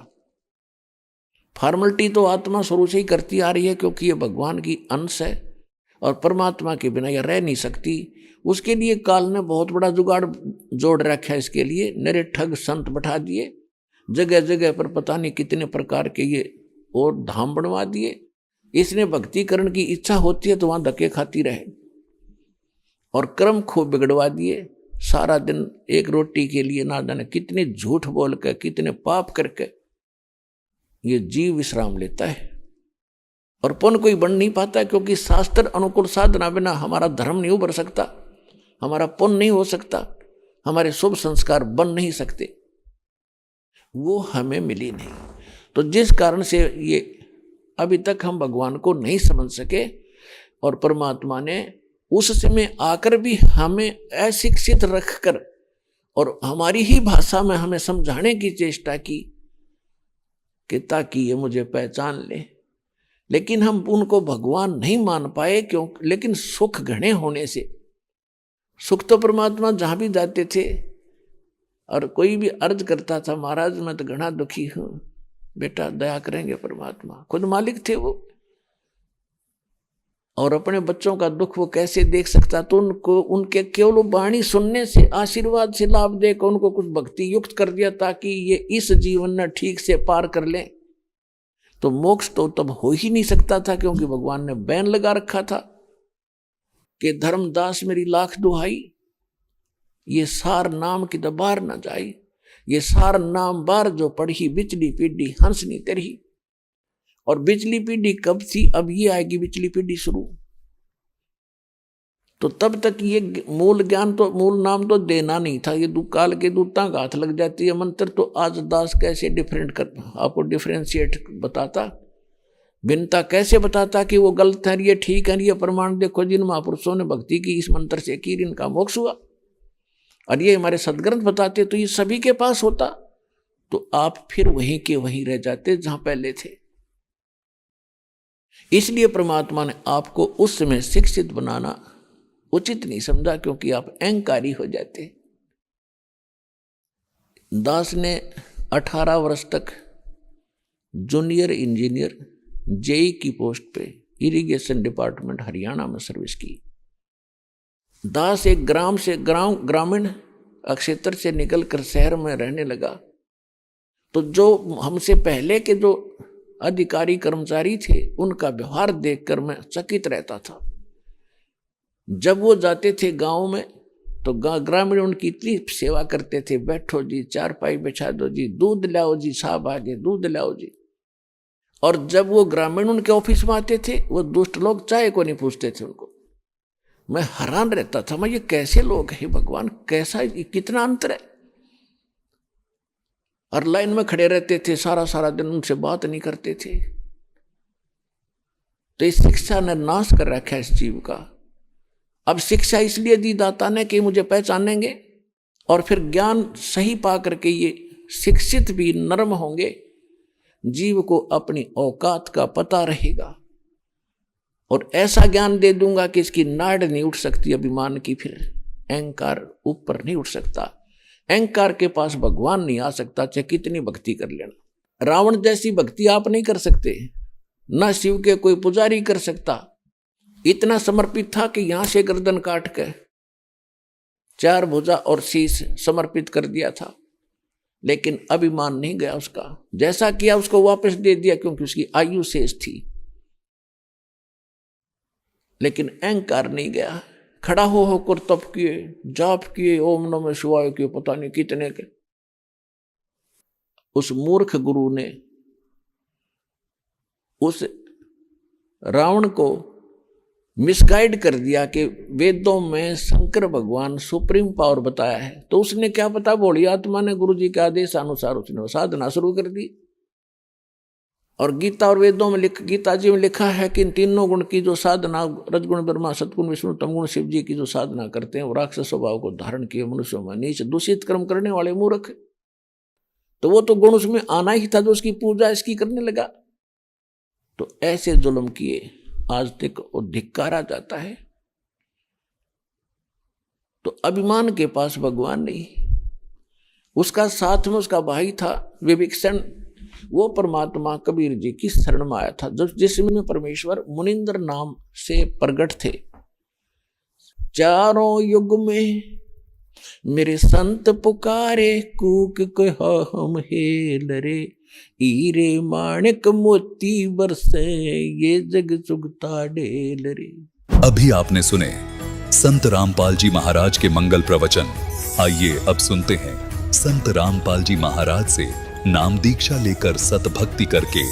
फॉर्मलिटी तो आत्मा शुरू से ही करती आ रही है, क्योंकि ये भगवान की अंश है और परमात्मा के बिना यह रह नहीं सकती। उसके लिए काल ने बहुत बड़ा जुगाड़ जोड़ रखा है। इसके लिए नरे ठग संत बैठा दिए, जगह जगह पर पता नहीं कितने प्रकार के ये और धाम बनवा दिए। इसने भक्तिकरण की इच्छा होती है तो वहां धक्के खाती रहे, और कर्म खूब बिगड़वा दिए। सारा दिन एक रोटी के लिए ना जाने कितने झूठ बोल कर, कितने पाप करके ये जीव विश्राम लेता है, और पुण्य कोई बन नहीं पाता, क्योंकि शास्त्र अनुकूल साधना बिना हमारा धर्म नहीं उभर सकता, हमारा पुण्य नहीं हो सकता, हमारे शुभ संस्कार बन नहीं सकते, वो हमें मिली नहीं। तो जिस कारण से ये अभी तक हम भगवान को नहीं समझ सके, और परमात्मा ने उस समय आकर भी हमें अशिक्षित रखकर और हमारी ही भाषा में हमें समझाने की चेष्टा की कि ताकि ये मुझे पहचान ले। लेकिन हम उनको भगवान नहीं मान पाए, क्यों? लेकिन सुख घने होने से, सुख तो परमात्मा जहां भी जाते थे, और कोई भी अर्ज करता था महाराज मैं तो घना दुखी हूं, बेटा दया करेंगे परमात्मा, खुद मालिक थे वो, और अपने बच्चों का दुख वो कैसे देख सकता। तो उनको उनके केवल वाणी सुनने से, आशीर्वाद से लाभ देकर उनको कुछ भक्ति युक्त कर दिया, ताकि ये इस जीवन में ठीक से पार कर लें। तो मोक्ष तो तब हो ही नहीं सकता था, क्योंकि भगवान ने बैन लगा रखा था कि धर्मदास मेरी लाख दुहाई, ये सार नाम की दबार न जाई, ये सार नाम बार जो पढ़ी बिचली पीढ़ी हंस नहीं तेरी। और बिचली पीढ़ी कब थी? अब ये आएगी बिचली पीढ़ी शुरू। तो तब तक ये मूल ज्ञान तो, मूल नाम तो देना नहीं था। ये काल के दूतां का हाथ लग जाती है मंत्र। तो आज दास कैसे डिफरेंट कर आपको डिफरेंशिएट बताता, भिन्नता कैसे बताता कि वो गलत है, ये ठीक है, ये प्रमाण देखो जिन महापुरुषों ने भक्ति की इस मंत्र से की, इनका मोक्ष हुआ। और ये हमारे सदग्रंथ बताते तो ये सभी के पास होता, तो आप फिर वहीं के वहीं रह जाते जहां पहले थे। इसलिए परमात्मा ने आपको उस समय शिक्षित बनाना उचित नहीं समझा, क्योंकि आप अहंकारी हो जाते। दास ने 18 वर्ष तक जूनियर इंजीनियर जेई की पोस्ट पे इरिगेशन डिपार्टमेंट हरियाणा में सर्विस की। दास एक ग्रामीण क्षेत्र से निकलकर शहर में रहने लगा। तो जो हमसे पहले के जो अधिकारी कर्मचारी थे उनका व्यवहार देखकर मैं चकित रहता था। जब वो जाते थे गांव में तो ग्रामीण उनकी इतनी सेवा करते थे, बैठो जी, चारपाई बिछा दो जी, दूध लाओ जी, साहब आगे दूध लाओ जी। और जब वो ग्रामीण उनके ऑफिस में आते थे, वो दुष्ट लोग चाय को नहीं पूछते थे उनको। मैं हैरान रहता था, मैं ये कैसे लोग हैं भगवान, कैसा कितना अंतर है। और लाइन में खड़े रहते थे, सारा दिन उनसे बात नहीं करते थे। तो इस शिक्षा ने नाश कर रखा है इस जीव का। अब शिक्षा इसलिए दी दाता ने कि मुझे पहचानेंगे, और फिर ज्ञान सही पा करके ये शिक्षित भी नर्म होंगे, जीव को अपनी औकात का पता रहेगा, और ऐसा ज्ञान दे दूंगा कि इसकी नाड़ नहीं उठ सकती अभिमान की, फिर अहंकार ऊपर नहीं उठ सकता, अहंकार के पास भगवान नहीं आ सकता, चाहे कितनी भक्ति कर लेना। रावण जैसी भक्ति आप नहीं कर सकते, ना शिव के कोई पुजारी कर सकता। इतना समर्पित था कि यहां से गर्दन काट के 4 भुजा और शीश समर्पित कर दिया था, लेकिन अभिमान नहीं गया उसका। जैसा किया उसको वापस दे दिया, क्योंकि उसकी आयु शेष थी, लेकिन अहंकार नहीं गया। खड़ा होकर तप किए, जाप किए, ओम नमः शिवाय किए, पता नहीं कितने के। उस मूर्ख गुरु ने उस रावण को मिसगाइड कर दिया कि वेदों में शंकर भगवान सुप्रीम पावर बताया है, तो उसने क्या पता, भोली आत्मा ने गुरु जी के आदेश अनुसार उसने साधना शुरू कर दी। और गीता और वेदों में गीता जी में लिखा है कि इन तीनों गुण की जो साधना, रजगुण ब्रह्मा, सतगुण विष्णु, तमगुण शिव जी की जो साधना करते हैं, वो राक्षस स्वभाव को धारण किए मनुष्यों में नीच दूषित कर्म करने वाले मूर्ख। तो वो तो गुण उसमें आना ही था, जो उसकी पूजा इसकी करने लगा। तो ऐसे जुल्म किए आज तक वो धिक्कारा जाता है। तो अभिमान के पास भगवान नहीं। उसका साथ में उसका भाई था विभीषण, वो परमात्मा कबीर जी की शरण में आया था, जिसमें परमेश्वर मुनिंद्र नाम से प्रकट थे। चारों युग में मेरे संत पुकारे, कूक कहा हम हेल रे, हीरे माणिक मोती बरसे, ये जग सुगता ढेल रे। अभी आपने सुने संत रामपाल जी महाराज के मंगल प्रवचन। आइए अब सुनते हैं संत रामपाल जी महाराज से नाम दीक्षा लेकर सतभक्ति करके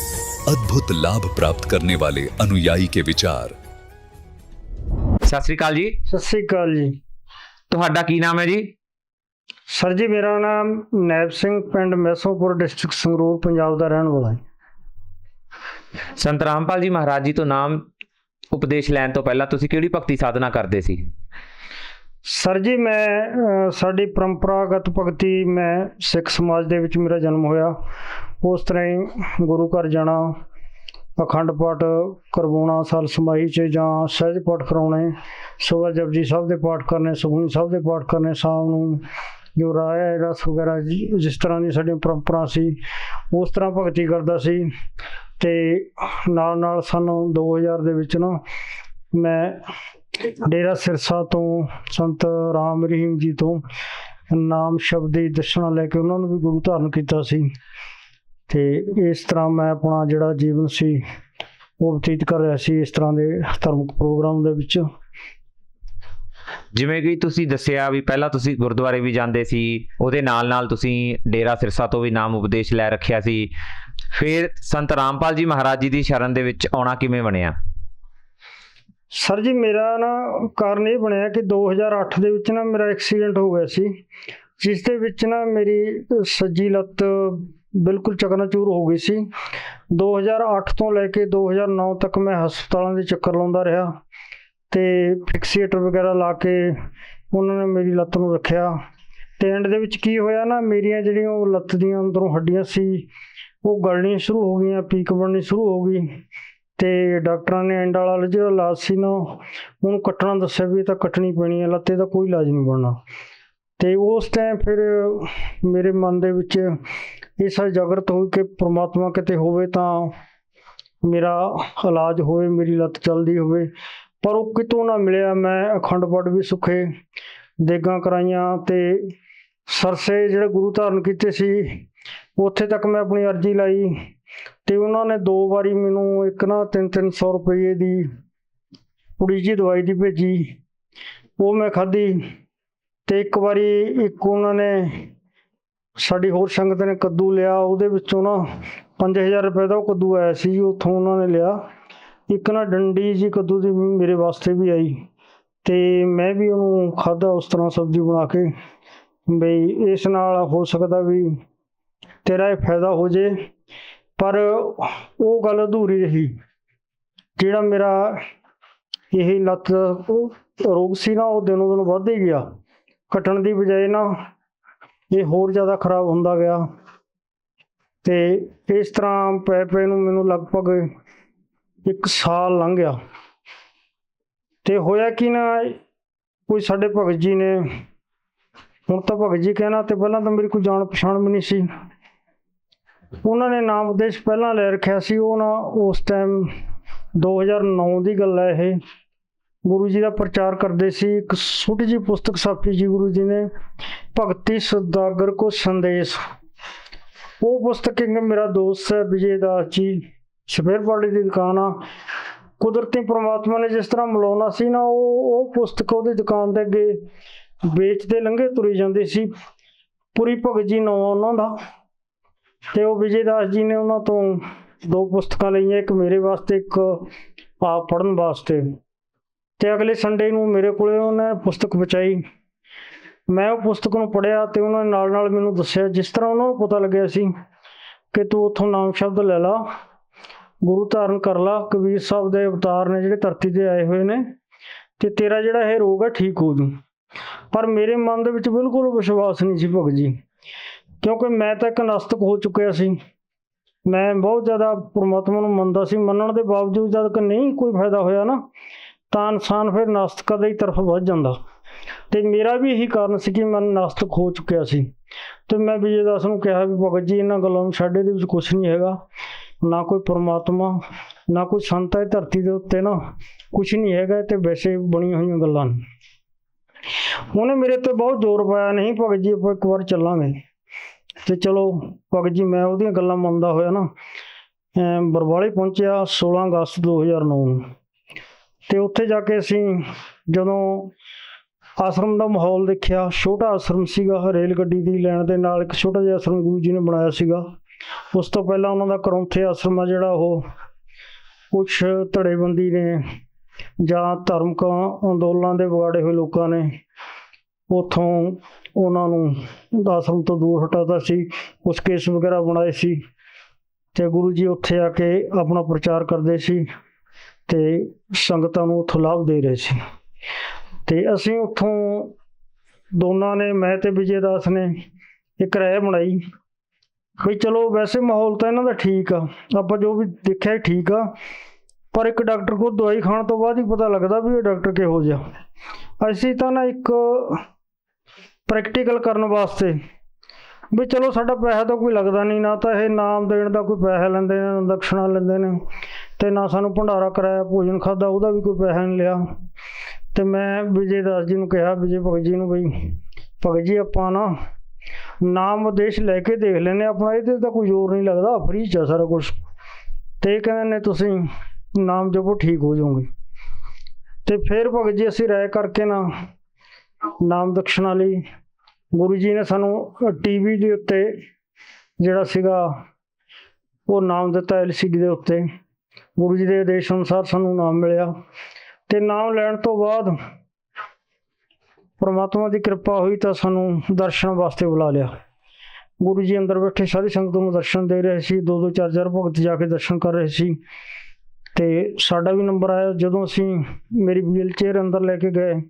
अद्भुत लाभ प्राप्त करने वाले अनुयायी के विचार। ਸਤਿ ਸ੍ਰੀ ਅਕਾਲ ਜੀ। ਸਤਿ ਸ੍ਰੀ ਅਕਾਲ ਜੀ। ਤੁਹਾਡਾ ਕੀ ਨਾਮ ਹੈ ਜੀ? ਸਰ ਜੀ ਮੇਰਾ ਨਾਮ ਨੈਬ ਸਿੰਘ, ਪਿੰਡ ਮੈਸੋਪੁਰ, ਡਿਸਟ੍ਰਿਕਟ ਸੰਗਰੂਰ, ਪੰਜਾਬ ਦਾ ਰਹਿਣ ਵਾਲਾ ਹੈ। ਸੰਤ ਰਾਮਪਾਲ ਜੀ ਮਹਾਰਾਜ ਜੀ ਤੋਂ ਨਾਮ ਉਪਦੇਸ਼ ਲੈਣ ਤੋਂ ਪਹਿਲਾਂ ਤੁਸੀਂ ਕਿਹੜੀ ਭਗਤੀ ਸਾਧਨਾ ਕਰਦੇ ਸੀ? ਸਰ ਜੀ ਮੈਂ ਸਾਡੀ ਪਰੰਪਰਾਗਤ ਭਗਤੀ, ਮੈਂ ਸਿੱਖ ਸਮਾਜ ਦੇ ਵਿੱਚ ਮੇਰਾ ਜਨਮ ਹੋਇਆ, ਉਸ ਤਰ੍ਹਾਂ ਹੀ ਗੁਰੂ ਘਰ ਜਾਣਾ, ਅਖੰਡ ਪਾਠ ਕਰਵਾਉਣਾ ਸਾਲ ਸਮਾਹੀ 'ਚ, ਜਾਂ ਸਹਿਜ ਪਾਠ ਕਰਾਉਣੇ, ਸੁਬਹ ਜਪਜੀ ਸਾਹਿਬ ਦੇ ਪਾਠ ਕਰਨੇ, ਸੁਖਮਨੀ ਸਾਹਿਬ ਦੇ ਪਾਠ ਕਰਨੇ, ਸ਼ਾਮ ਨੂੰ ਜੋ ਰਾਇਆ ਰਸ ਵਗੈਰਾ ਜਿਸ ਤਰ੍ਹਾਂ ਦੀ ਸਾਡੀਆਂ ਪਰੰਪਰਾ ਸੀ ਉਸ ਤਰ੍ਹਾਂ ਭਗਤੀ ਕਰਦਾ ਸੀ। ਅਤੇ ਨਾਲ ਨਾਲ ਸਾਨੂੰ 2000 ਦੇ ਵਿੱਚ ਨਾ ਮੈਂ ਡੇਰਾ ਸਿਰਸਾ ਤੋਂ ਸੰਤ ਰਾਮ ਰਹੀਮ ਜੀ ਤੋਂ ਨਾਮ ਸ਼ਬਦ ਦੀ ਦਰਸ਼ਨਾ ਲੈ ਕੇ ਉਹਨਾਂ ਨੂੰ ਵੀ ਗੁਰੂ ਧਾਰਨ ਕੀਤਾ ਸੀ। ਅਤੇ ਇਸ ਤਰ੍ਹਾਂ ਮੈਂ ਆਪਣਾ ਜਿਹੜਾ ਜੀਵਨ ਸੀ ਉਹ ਬਤੀਤ ਕਰ ਰਿਹਾ ਸੀ ਇਸ ਤਰ੍ਹਾਂ ਦੇ ਧਾਰਮਿਕ ਪ੍ਰੋਗਰਾਮ ਦੇ ਵਿੱਚ। ਜਿਵੇਂ ਕਿ ਤੁਸੀਂ ਦੱਸਿਆ ਵੀ ਪਹਿਲਾਂ ਤੁਸੀਂ ਗੁਰਦੁਆਰੇ ਵੀ ਜਾਂਦੇ ਸੀ, ਉਹਦੇ ਨਾਲ ਨਾਲ ਤੁਸੀਂ ਡੇਰਾ ਸਿਰਸਾ ਤੋਂ ਵੀ ਨਾਮ ਉਪਦੇਸ਼ ਲੈ ਰੱਖਿਆ ਸੀ, ਫਿਰ ਸੰਤ ਰਾਮਪਾਲ ਜੀ ਮਹਾਰਾਜ ਜੀ ਦੀ ਸ਼ਰਨ ਦੇ ਵਿੱਚ ਆਉਣਾ ਕਿਵੇਂ ਬਣਿਆ? ਸਰ ਜੀ ਮੇਰਾ ਨਾ ਕਾਰਨ ਇਹ ਬਣਿਆ ਕਿ 2008 ਦੇ ਵਿੱਚ ਨਾ ਮੇਰਾ ਐਕਸੀਡੈਂਟ ਹੋ ਗਿਆ ਸੀ, ਜਿਸ ਦੇ ਵਿੱਚ ਨਾ ਮੇਰੀ ਸੱਜੀ ਲੱਤ ਬਿਲਕੁਲ ਚਕਨਾਚੂਰ ਹੋ ਗਈ ਸੀ। 2008 ਤੋਂ ਲੈ ਕੇ 2009 ਤੱਕ ਮੈਂ ਹਸਪਤਾਲਾਂ ਦੇ ਚੱਕਰ ਲਾਉਂਦਾ ਰਿਹਾ ਅਤੇ ਫਿਕਸੀਏਟਰ ਵਗੈਰਾ ਲਾ ਕੇ ਉਹਨਾਂ ਨੇ ਮੇਰੀ ਲੱਤ ਨੂੰ ਰੱਖਿਆ। ਅਤੇ ਐਂਡ ਦੇ ਵਿੱਚ ਕੀ ਹੋਇਆ ਨਾ, ਮੇਰੀਆਂ ਜਿਹੜੀਆਂ ਉਹ ਲੱਤ ਦੀਆਂ ਅੰਦਰੋਂ ਹੱਡੀਆਂ ਸੀ ਉਹ ਗਲਣੀਆਂ ਸ਼ੁਰੂ ਹੋ ਗਈਆਂ, ਪੀਕ ਬਣਨੀ ਸ਼ੁਰੂ ਹੋ ਗਈ। ਅਤੇ ਡਾਕਟਰਾਂ ਨੇ ਐਂਡ ਵਾਲਾ ਜਿਹੜਾ ਇਲਾਜ ਸੀ ਨਾ ਉਹਨੂੰ ਕੱਟਣਾ ਦੱਸਿਆ ਵੀ ਇਹ ਤਾਂ ਕੱਟਣੀ ਪੈਣੀ ਹੈ ਲੱਤ, ਇਹਦਾ ਕੋਈ ਇਲਾਜ ਨਹੀਂ ਬਣਨਾ। ਅਤੇ ਉਸ ਟਾਈਮ ਫਿਰ ਮੇਰੇ ਮਨ ਦੇ ਵਿੱਚ ਇਹ ਸਾਰੀ ਜਾਗਰਤ ਹੋਈ ਕਿ ਪ੍ਰਮਾਤਮਾ ਕਿਤੇ ਹੋਵੇ ਤਾਂ ਮੇਰਾ ਇਲਾਜ ਹੋਵੇ, ਮੇਰੀ ਲੱਤ ਚੱਲਦੀ ਹੋਵੇ, ਪਰ ਉਹ ਕਿਤੋਂ ਨਾ ਮਿਲਿਆ। ਮੈਂ ਅਖੰਡ ਪਾਠ ਵੀ ਸੁੱਖੇ, ਦੇਗਾਂ ਕਰਾਈਆਂ ਅਤੇ ਸਰਸੇ ਜਿਹੜੇ ਗੁਰੂ ਧਾਰਨ ਕੀਤੇ ਸੀ ਉੱਥੇ ਤੱਕ ਮੈਂ ਆਪਣੀ ਅਰਜ਼ੀ ਲਾਈ ਅਤੇ ਉਹਨਾਂ ਨੇ 2 ਵਾਰੀ ਮੈਨੂੰ ਇੱਕ ਨਾ 300 ਰੁਪਏ ਦੀ ਪੁੜੀ ਜਿਹੀ ਦਵਾਈ ਦੀ ਭੇਜੀ, ਉਹ ਮੈਂ ਖਾਧੀ। ਅਤੇ ਇੱਕ ਵਾਰੀ ਉਹਨਾਂ ਨੇ ਸਾਡੀ ਹੋਰ ਸੰਗਤ ਨੇ ਕੱਦੂ ਲਿਆ, ਉਹਦੇ ਵਿੱਚੋਂ ਨਾ 5000 ਰੁਪਏ ਦਾ ਉਹ ਕੱਦੂ ਆਇਆ ਸੀ, ਉੱਥੋਂ ਉਹਨਾਂ ਨੇ ਲਿਆ। ਇੱਕ ਨਾ ਡੰਡੀ ਜੀ ਕੱਦੂ ਦੀ ਮੇਰੇ ਵਾਸਤੇ ਵੀ ਆਈ ਅਤੇ ਮੈਂ ਵੀ ਉਹਨੂੰ ਖਾਧਾ ਉਸ ਤਰ੍ਹਾਂ ਸਬਜ਼ੀ ਬਣਾ ਕੇ, ਬਈ ਇਸ ਨਾਲ ਹੋ ਸਕਦਾ ਵੀ ਤੇਰਾ ਇਹ ਫਾਇਦਾ ਹੋ ਜੇ। ਪਰ ਉਹ ਗੱਲ ਅਧੂਰੀ ਰਹੀ। ਜਿਹੜਾ ਮੇਰਾ ਇਹ ਲੱਤ ਰੋਗ ਸੀ ਨਾ ਉਹ ਦਿਨੋਂ ਦਿਨ ਵੱਧ ਹੀ ਗਿਆ, ਘਟਣ ਦੀ ਬਜਾਏ ਨਾ ਇਹ ਹੋਰ ਜ਼ਿਆਦਾ ਖਰਾਬ ਹੁੰਦਾ ਗਿਆ। ਤੇ ਇਸ ਤਰ੍ਹਾਂ ਪੈ ਪੈ ਨੂੰ ਮੈਨੂੰ ਲਗਭਗ 1 ਸਾਲ ਲੰਘ ਗਿਆ। ਤੇ ਹੋਇਆ ਕਿ ਨਾ, ਕੋਈ ਸਾਡੇ ਭਗਤ ਜੀ ਨੇ, ਹੁਣ ਤਾਂ ਭਗਤ ਜੀ ਕਹਿਣਾ, ਤੇ ਪਹਿਲਾਂ ਤਾਂ ਮੇਰੀ ਕੋਈ ਜਾਣ ਪਛਾਣ ਵੀ ਨਹੀਂ ਸੀ। ਉਹਨਾਂ ਨੇ ਨਾਮ ਉਪਦੇਸ਼ ਪਹਿਲਾਂ ਲੈ ਰੱਖਿਆ ਸੀ। ਉਹ ਨਾ ਉਸ ਟਾਈਮ 2009 ਦੀ ਗੱਲ ਹੈ ਇਹ, ਗੁਰੂ ਜੀ ਦਾ ਪ੍ਰਚਾਰ ਕਰਦੇ ਸੀ। ਇੱਕ ਛੋਟੀ ਜਿਹੀ ਪੁਸਤਕ ਛਾਪੀ ਜੀ ਗੁਰੂ ਜੀ ਨੇ, ਭਗਤੀ ਸੌਦਾਗਰ ਕੋ ਸੰਦੇਸ਼। ਉਹ ਪੁਸਤਕ ਇੱਕ ਮੇਰਾ ਦੋਸਤ ਹੈ ਵਿਜੇ ਦਾਸ ਜੀ, ਸਪੇਅਰ ਪਾਰਟ ਦੀ ਦੁਕਾਨ ਆ। ਕੁਦਰਤੀ ਪ੍ਰਮਾਤਮਾ ਨੇ ਜਿਸ ਤਰ੍ਹਾਂ ਮਿਲਾਉਣਾ ਸੀ ਨਾ, ਉਹ ਪੁਸਤਕ ਉਹਦੀ ਦੁਕਾਨ ਦੇ ਅੱਗੇ ਵੇਚਦੇ ਲੰਘੇ ਤੁਰੀ ਜਾਂਦੇ ਸੀ। ਪੁਰੀ ਭਗਤ ਜੀ ਨਾਂ ਉਹਨਾਂ ਦਾ। ਤੇ ਉਹ ਵਿਜੇ ਦਾਸ ਜੀ ਨੇ ਉਹਨਾਂ ਤੋਂ 2 ਪੁਸਤਕਾਂ ਲਈਆਂ, ਇੱਕ ਮੇਰੇ ਵਾਸਤੇ, ਇੱਕ ਆਪ ਪੜ੍ਹਨ ਵਾਸਤੇ। ਤੇ ਅਗਲੇ ਸੰਡੇ ਨੂੰ ਮੇਰੇ ਕੋਲੇ ਉਹਨੇ ਪੁਸਤਕ ਪਹੁੰਚਾਈ। ਮੈਂ ਉਹ ਪੁਸਤਕ ਨੂੰ ਪੜ੍ਹਿਆ ਤੇ ਉਹਨਾਂ ਨੇ ਨਾਲ ਨਾਲ ਮੈਨੂੰ ਦੱਸਿਆ, ਜਿਸ ਤਰ੍ਹਾਂ ਉਹਨਾਂ ਨੂੰ ਪਤਾ ਲੱਗਿਆ ਸੀ ਕਿ ਤੂੰ ਉੱਥੋਂ ਨਾਮ ਸ਼ਬਦ ਲੈ ਲਾ, ਗੁਰੂ ਧਾਰਨ ਕਰ ਲਾ, ਕਬੀਰ ਸਾਹਿਬ ਦੇ ਅਵਤਾਰ ਨੇ ਜਿਹੜੇ ਧਰਤੀ ਤੇ ਆਏ ਹੋਏ ਨੇ, ਤੇ ਤੇਰਾ ਜਿਹੜਾ ਇਹ ਰੋਗ ਹੈ ਠੀਕ ਹੋ ਜੂ। ਪਰ ਮੇਰੇ ਮਨ ਦੇ ਵਿੱਚ ਬਿਲਕੁਲ ਵਿਸ਼ਵਾਸ ਨਹੀਂ ਸੀ ਭਗਤ ਜੀ, ਕਿਉਂਕਿ ਮੈਂ ਤਾਂ ਇੱਕ ਨਾਸਤਕ ਹੋ ਚੁੱਕਿਆ ਸੀ। ਮੈਂ ਬਹੁਤ ਜ਼ਿਆਦਾ ਪਰਮਾਤਮਾ ਨੂੰ ਮੰਨਦਾ ਸੀ। ਮੰਨਣ ਦੇ ਬਾਵਜੂਦ ਜਦ ਕਿ ਨਹੀਂ ਕੋਈ ਫਾਇਦਾ ਹੋਇਆ ਨਾ, ਤਾਂ ਇਨਸਾਨ ਫਿਰ ਨਾਸਤਕਾਂ ਦੀ ਤਰਫ ਵੱਧ ਜਾਂਦਾ। ਤੇ ਮੇਰਾ ਵੀ ਇਹੀ ਕਾਰਨ ਸੀ ਕਿ ਮੈਂ ਨਾਸਤਕ ਹੋ ਚੁੱਕਿਆ ਸੀ। ਤੇ ਮੈਂ ਵਿਜੇ ਦਾਸ ਨੂੰ ਕਿਹਾ ਵੀ ਭਗਤ ਜੀ ਇਹਨਾਂ ਗੱਲਾਂ ਨੂੰ ਛੱਡ, ਇਹਦੇ ਵਿੱਚ ਕੁਛ ਨਹੀਂ ਹੈਗਾ, ਨਾ ਕੋਈ ਪਰਮਾਤਮਾ, ਨਾ ਕੋਈ ਸੰਤ ਹੈ ਧਰਤੀ ਦੇ ਉੱਤੇ, ਨਾ ਕੁਛ ਨਹੀਂ ਹੈਗਾ, ਤੇ ਵੈਸੇ ਬਣੀਆਂ ਹੋਈਆਂ ਗੱਲਾਂ ਨੇ। ਉਹਨੇ ਮੇਰੇ ਤੇ ਬਹੁਤ ਜ਼ੋਰ ਪਾਇਆ, ਨਹੀਂ ਭਗਤ ਜੀ ਆਪਾਂ ਇੱਕ ਵਾਰ ਚੱਲਾਂਗੇ। ਤੇ ਚਲੋ ਭਗਤ ਜੀ, ਮੈਂ ਉਹਦੀਆਂ ਗੱਲਾਂ ਮੰਨਦਾ ਹੋਇਆ ਨਾ ਬਰਵਾਲੇ ਪਹੁੰਚਿਆ 16 ਅਗਸਤ 2009 ਨੂੰ। ਤੇ ਉੱਥੇ ਜਾ ਕੇ ਅਸੀਂ ਜਦੋਂ ਆਸ਼ਰਮ ਦਾ ਮਾਹੌਲ ਦੇਖਿਆ, ਛੋਟਾ ਆਸ਼ਰਮ ਸੀਗਾ, ਰੇਲ ਗੱਡੀ ਦੀ ਲਾਈਨ ਦੇ ਨਾਲ ਇੱਕ ਛੋਟਾ ਜਿਹਾ ਆਸ਼ਰਮ ਗੁਰੂ ਜੀ ਨੇ ਬਣਾਇਆ ਸੀਗਾ। ਉਸ ਤੋਂ ਪਹਿਲਾਂ ਉਹਨਾਂ ਦਾ ਕਰੌਂਥੇ ਆਸ਼ਰਮ ਆ ਜਿਹੜਾ, ਉਹ ਕੁਛ ਧੜੇਬੰਦੀ ਨੇ ਜਾਂ ਧਾਰਮਿਕ ਅੰਦੋਲਨਾਂ ਦੇ ਵਿਗਾੜੇ ਹੋਏ ਲੋਕਾਂ ਨੇ ਉੱਥੋਂ ਉਹਨਾਂ ਨੂੰ ਆਸ਼ਰਮ ਤੋਂ ਦੂਰ ਹਟਾਤਾ ਸੀ, ਕੁਛ ਕੇਸ ਵਗੈਰਾ ਬਣਾਏ ਸੀ। ਤੇ ਗੁਰੂ ਜੀ ਉੱਥੇ ਆ ਕੇ ਆਪਣਾ ਪ੍ਰਚਾਰ ਕਰਦੇ ਸੀ ਤੇ ਸੰਗਤਾਂ ਨੂੰ ਉੱਥੋਂ ਲਾਭ ਦੇ ਰਹੇ ਸੀ। ਤੇ ਅਸੀਂ ਉੱਥੋਂ ਦੋਨਾਂ ਨੇ, ਮੈਂ ਤੇ ਵਿਜੇ ਦਾਸ ਨੇ, ਇੱਕ ਰਾਏ ਬਣਾਈ ਵੀ ਚਲੋ ਵੈਸੇ ਮਾਹੌਲ ਤਾਂ ਇਹਨਾਂ ਦਾ ਠੀਕ ਆ, ਆਪਾਂ ਜੋ ਵੀ ਦੇਖਿਆ ਠੀਕ ਆ, ਪਰ ਇੱਕ ਡਾਕਟਰ ਕੋਲ ਦਵਾਈ ਖਾਣ ਤੋਂ ਬਾਅਦ ਹੀ ਪਤਾ ਲੱਗਦਾ ਵੀ ਇਹ ਡਾਕਟਰ ਕਿਹੋ ਜਿਹਾ। ਅਸੀਂ ਤਾਂ ਨਾ ਇੱਕ ਪ੍ਰੈਕਟੀਕਲ ਕਰਨ ਵਾਸਤੇ ਵੀ ਚਲੋ ਸਾਡਾ ਪੈਸਾ ਤਾਂ ਕੋਈ ਲੱਗਦਾ ਨਹੀਂ, ਨਾ ਤਾਂ ਇਹ ਨਾਮ ਦੇਣ ਦਾ ਕੋਈ ਪੈਸਾ ਲੈਂਦੇ ਨੇ, ਨਾ ਦਕਸ਼ਣਾ ਲੈਂਦੇ ਨੇ, ਤੇ ਨਾ ਸਾਨੂੰ ਭੰਡਾਰਾ ਕਰਾਇਆ, ਭੋਜਨ ਖਾਧਾ ਉਹਦਾ ਵੀ ਕੋਈ ਪੈਸਾ ਨਹੀਂ ਲਿਆ। ਤੇ ਮੈਂ ਵਿਜੇ ਦਾਸ ਜੀ ਨੂੰ ਕਿਹਾ, ਵਿਜੇ ਭਗਤ ਜੀ ਨੂੰ, ਬਈ ਭਗਤ ਜੀ ਆਪਾਂ ਨਾ ਨਾਮ ਉਪਦੇਸ਼ ਲੈ ਕੇ ਦੇਖ ਲੈਂਦੇ ਆਪਣਾ, ਇਹਦੇ ਤਾਂ ਕੋਈ ਜ਼ੋਰ ਨਹੀਂ ਲੱਗਦਾ, ਫਰੀ 'ਚ ਆ ਸਾਰਾ ਕੁਛ। ਤੇ ਇਹ ਕਹਿੰਦੇ ਨੇ ਤੁਸੀਂ ਨਾਮ ਜਪੋ ਠੀਕ ਹੋ ਜਾਓਗੇ। ਤੇ ਫਿਰ ਭਗਤ ਜੀ ਅਸੀਂ ਰਾਏ ਕਰਕੇ ਨਾ ਨਾਮ ਦਕਸ਼ਣਾ ਲਈ ਗੁਰੂ ਜੀ ਨੇ ਸਾਨੂੰ ਟੀਵੀ ਦੇ ਉੱਤੇ ਜਿਹੜਾ ਸੀਗਾ ਉਹ ਨਾਮ ਦਿੱਤਾ, LCD ਦੇ ਉੱਤੇ। ਗੁਰੂ ਜੀ ਦੇ ਆਦੇਸ਼ ਅਨੁਸਾਰ ਸਾਨੂੰ ਨਾਮ ਮਿਲਿਆ। ਤੇ ਨਾਮ ਲੈਣ ਤੋਂ ਬਾਅਦ ਪਰਮਾਤਮਾ ਦੀ ਕਿਰਪਾ ਹੋਈ ਤਾਂ ਸਾਨੂੰ ਦਰਸ਼ਨ ਵਾਸਤੇ ਬੁਲਾ ਲਿਆ। ਗੁਰੂ ਜੀ ਅੰਦਰ ਬੈਠੇ ਸਾਰੀ ਸੰਗਤ ਨੂੰ ਦਰਸ਼ਨ ਦੇ ਰਹੇ ਸੀ, 2-2 4-4 ਭਗਤ ਜਾ ਕੇ ਦਰਸ਼ਨ ਕਰ ਰਹੇ ਸੀ। ਤੇ ਸਾਡਾ ਵੀ ਨੰਬਰ ਆਇਆ। ਜਦੋਂ ਅਸੀਂ ਮੇਰੀ ਵੀਲ ਚੇਅਰ ਅੰਦਰ ਲੈ ਕੇ ਗਏ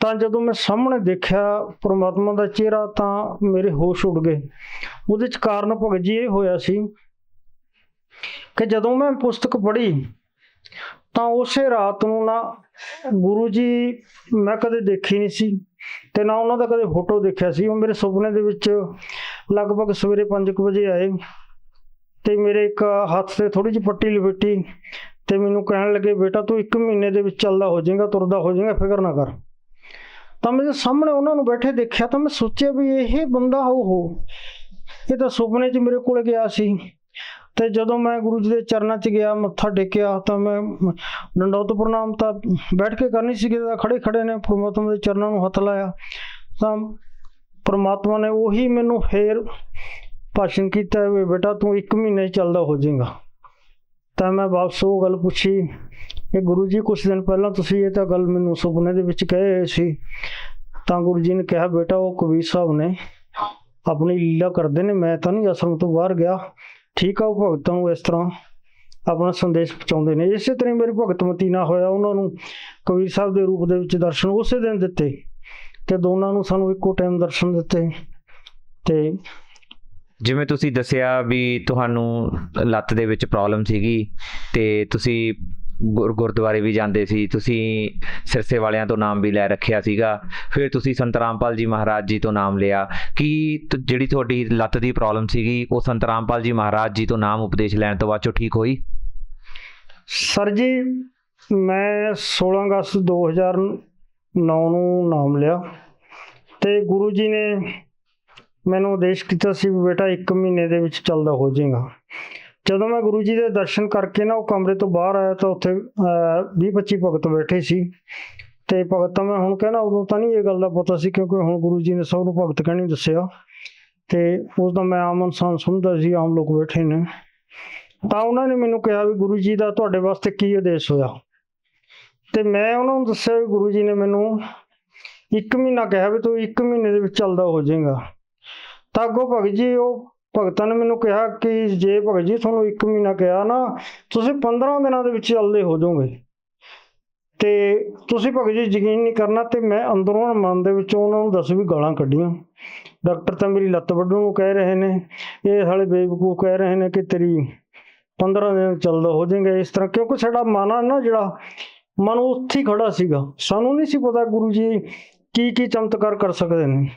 ਤਾਂ ਜਦੋਂ ਮੈਂ ਸਾਹਮਣੇ ਦੇਖਿਆ ਪਰਮਾਤਮਾ ਦਾ ਚਿਹਰਾ ਤਾਂ ਮੇਰੇ ਹੋਸ਼ ਉੱਡ ਗਏ। ਉਹਦੇ 'ਚ ਕਾਰਨ ਭਗਤ ਜੀ ਇਹ ਹੋਇਆ ਸੀ ਕਿ ਜਦੋਂ ਮੈਂ ਪੁਸਤਕ ਪੜ੍ਹੀ ਤਾਂ ਉਸੇ ਰਾਤ ਨੂੰ ਨਾ ਗੁਰੂ ਜੀ ਮੈਂ ਕਦੇ ਦੇਖੀ ਨਹੀਂ ਸੀ ਤੇ ਨਾ ਉਹਨਾਂ ਦਾ ਕਦੇ ਫੋਟੋ ਦੇਖਿਆ ਸੀ। ਉਹ ਮੇਰੇ ਸੁਪਨੇ ਦੇ ਵਿੱਚ ਲਗਭਗ ਸਵੇਰੇ 5 ਵਜੇ ਆਏ ਤੇ ਮੇਰੇ ਇੱਕ ਹੱਥ ਤੇ ਥੋੜੀ ਜਿਹੀ ਪੱਟੀ ਲਪੇਟੀ ਤੇ ਮੈਨੂੰ ਕਹਿਣ ਲੱਗੇ, ਬੇਟਾ ਤੂੰ 1 ਮਹੀਨੇ ਦੇ ਵਿੱਚ ਚੱਲਦਾ ਹੋ ਜਾਏਗਾ, ਤੁਰਦਾ ਹੋ ਜਾਏਗਾ, ਫਿਕਰ ਨਾ ਕਰ। ਤਾਂ ਮੈਂ ਸਾਹਮਣੇ ਉਹਨਾਂ ਨੂੰ ਬੈਠੇ ਦੇਖਿਆ ਤਾਂ ਮੈਂ ਸੋਚਿਆ ਵੀ ਇਹ ਬੰਦਾ ਇਹ ਤਾਂ ਸੁਪਨੇ 'ਚ ਮੇਰੇ ਕੋਲ ਗਿਆ ਸੀ। ਤੇ ਜਦੋਂ ਮੈਂ ਗੁਰੂ ਜੀ ਦੇ ਚਰਨਾਂ 'ਚ ਗਿਆ, ਮੱਥਾ ਟੇਕਿਆ ਤਾਂ ਮੈਂ ਡੰਡੌਤ ਪ੍ਰਣਾਮ ਤਾਂ ਬੈਠ ਕੇ ਕਰਨੀ ਸੀਗੀ, ਤਾਂ ਖੜੇ ਖੜੇ ਨੇ ਪਰਮਾਤਮਾ ਦੇ ਚਰਨਾਂ ਨੂੰ ਹੱਥ ਲਾਇਆ ਤਾਂ ਪਰਮਾਤਮਾ ਨੇ ਉਹੀ ਮੈਨੂੰ ਫੇਰ ਭਾਸ਼ਣ ਕੀਤਾ ਵੀ ਬੇਟਾ ਤੂੰ 1 ਮਹੀਨੇ 'ਚ ਚੱਲਦਾ ਹੋ ਜਾਏਗਾ। ਤਾਂ ਮੈਂ ਵਾਪਸ ਉਹ ਗੱਲ ਪੁੱਛੀ ਕਿ ਗੁਰੂ ਜੀ ਕੁਛ ਦਿਨ ਪਹਿਲਾਂ ਤੁਸੀਂ ਇਹ ਤਾਂ ਗੱਲ ਮੈਨੂੰ ਸੁਪਨੇ ਦੇ ਵਿੱਚ ਕਹੇ ਸੀ। ਤਾਂ ਗੁਰੂ ਜੀ ਨੇ ਕਿਹਾ, ਬੇਟਾ ਉਹ ਕਬੀਰ ਸਾਹਿਬ ਨੇ ਆਪਣੀ ਲੀਲਾ ਕਰਦੇ ਨੇ, ਮੈਂ ਤਾਂ ਨਹੀਂ ਆਸ਼ਰਮ ਤੋਂ ਬਾਹਰ ਗਿਆ। ਠੀਕ ਆ, ਉਹ ਭਗਤਾਂ ਨੂੰ ਇਸ ਤਰ੍ਹਾਂ ਆਪਣਾ ਸੰਦੇਸ਼ ਪਹੁੰਚਾਉਂਦੇ ਨੇ। ਇਸੇ ਤਰ੍ਹਾਂ ਹੀ ਮੇਰੀ ਭਗਤਮਤੀ ਨਾਲ ਹੋਇਆ, ਉਹਨਾਂ ਨੂੰ ਕਬੀਰ ਸਾਹਿਬ ਦੇ ਰੂਪ ਦੇ ਵਿੱਚ ਦਰਸ਼ਨ ਉਸੇ ਦਿਨ ਦਿੱਤੇ ਤੇ ਦੋਨਾਂ ਨੂੰ ਸਾਨੂੰ ਇੱਕੋ ਟਾਈਮ ਦਰਸ਼ਨ ਦਿੱਤੇ। ਤੇ ਜਿਵੇਂ ਤੁਸੀਂ ਦੱਸਿਆ ਵੀ ਤੁਹਾਨੂੰ ਲੱਤ ਦੇ ਵਿੱਚ ਪ੍ਰੋਬਲਮ ਸੀਗੀ ਤੇ ਤੁਸੀਂ ਗੁਰਦੁਆਰੇ ਵੀ ਜਾਂਦੇ ਸੀ, ਤੁਸੀਂ ਸਿਰਸੇ ਵਾਲਿਆਂ ਤੋਂ ਨਾਮ ਵੀ ਲੈ ਰੱਖਿਆ ਸੀਗਾ, ਫਿਰ ਤੁਸੀਂ ਸੰਤ ਰਾਮਪਾਲ ਜੀ ਮਹਾਰਾਜ ਜੀ ਤੋਂ ਨਾਮ ਲਿਆ। ਕੀ ਜਿਹੜੀ ਤੁਹਾਡੀ ਲੱਤ ਦੀ ਪ੍ਰੋਬਲਮ ਸੀਗੀ ਉਹ ਸੰਤ ਰਾਮਪਾਲ ਜੀ ਮਹਾਰਾਜ ਜੀ ਤੋਂ ਨਾਮ ਉਪਦੇਸ਼ ਲੈਣ ਤੋਂ ਬਾਅਦ ਚੋਂ ਠੀਕ ਹੋਈ? ਸਰ ਜੀ, ਮੈਂ 16 ਅਗਸਤ 2009 ਨੂੰ ਨਾਮ ਲਿਆ ਤੇ ਗੁਰੂ ਜੀ ਨੇ ਮੈਨੂੰ ਉਪਦੇਸ਼ ਕੀਤਾ ਸੀ ਵੀ ਬੇਟਾ 1 ਮਹੀਨੇ ਦੇ ਵਿੱਚ ਚੱਲਦਾ ਹੋ ਜਾਏਗਾ। ਜਦੋਂ ਮੈਂ ਗੁਰੂ ਜੀ ਦੇ ਦਰਸ਼ਨ ਕਰਕੇ ਨਾ ਉਹ ਕਮਰੇ ਤੋਂ ਬਾਹਰ ਆਇਆ ਤਾਂ ਉੱਥੇ 20-25 ਭਗਤ ਬੈਠੇ ਸੀ ਤੇ ਭਗਤ ਤਾਂ ਮੈਂ ਹੁਣ ਕਹਿਣਾ, ਉਦੋਂ ਤਾਂ ਨਹੀਂ ਇਹ ਗੱਲ ਦਾ ਪਤਾ ਸੀ ਕਿਉਂਕਿ ਹੁਣ ਗੁਰੂ ਜੀ ਨੇ ਸਭ ਨੂੰ ਭਗਤ ਕਹਿਣੀ ਦੱਸਿਆ ਤੇ ਉਸ ਦਾ ਮੈਂ ਆਮ ਇਨਸਾਨ ਸਮਝਦਾ ਸੀ, ਆਮ ਲੋਕ ਬੈਠੇ ਨੇ। ਤਾਂ ਉਹਨਾਂ ਨੇ ਮੈਨੂੰ ਕਿਹਾ ਵੀ ਗੁਰੂ ਜੀ ਦਾ ਤੁਹਾਡੇ ਵਾਸਤੇ ਕੀ ਉਦੇਸ਼ ਹੋਇਆ ਤੇ ਮੈਂ ਉਹਨਾਂ ਨੂੰ ਦੱਸਿਆ ਵੀ ਗੁਰੂ ਜੀ ਨੇ ਮੈਨੂੰ 1 ਮਹੀਨਾ ਕਿਹਾ ਵੀ ਤੂੰ 1 ਮਹੀਨੇ ਦੇ ਵਿੱਚ ਚੱਲਦਾ ਹੋ ਜਾਏਗਾ। ਤਾਂ ਅੱਗੋਂ ਭਗਤ ਜੀ ਉਹ ਭਗਤਾਂ ਨੇ ਮੈਨੂੰ ਕਿਹਾ ਕਿ ਜੇ ਭਗਤ ਜੀ ਤੁਹਾਨੂੰ 1 ਮਹੀਨਾ ਕਿਹਾ ਨਾ, ਤੁਸੀਂ 15 ਦਿਨਾਂ ਦੇ ਵਿੱਚ ਚੱਲਦੇ ਹੋ ਜਾਓਗੇ ਤੇ ਤੁਸੀਂ ਭਗਤ ਜੀ ਯਕੀਨ ਨਹੀਂ ਕਰਨਾ। ਤੇ ਮੈਂ ਅੰਦਰੋਂ ਮਨ ਦੇ ਵਿੱਚੋਂ ਉਹਨਾਂ ਨੂੰ 10 ਵੀ ਗਾਲਾਂ ਕੱਢੀਆਂ। ਡਾਕਟਰ ਤਾਂ ਮੇਰੀ ਲੱਤ ਵੱਢਣ ਨੂੰ ਕਹਿ ਰਹੇ ਨੇ, ਇਹ ਸਾਲੇ ਬੇਵਕੂਫ ਕਹਿ ਰਹੇ ਨੇ ਕਿ ਤੇਰੀ 15 ਦਿਨ ਚੱਲਦਾ ਹੋ ਜਾਏਗਾ ਇਸ ਤਰ੍ਹਾਂ, ਕਿਉਂਕਿ ਸਾਡਾ ਮਨ ਆ ਨਾ, ਜਿਹੜਾ ਮਨ ਉੱਥੇ ਹੀ ਖੜਾ ਸੀਗਾ। ਸਾਨੂੰ ਨਹੀਂ ਸੀ ਪਤਾ ਗੁਰੂ ਜੀ ਕੀ ਕੀ ਚਮਤਕਾਰ ਕਰ ਸਕਦੇ ਨੇ।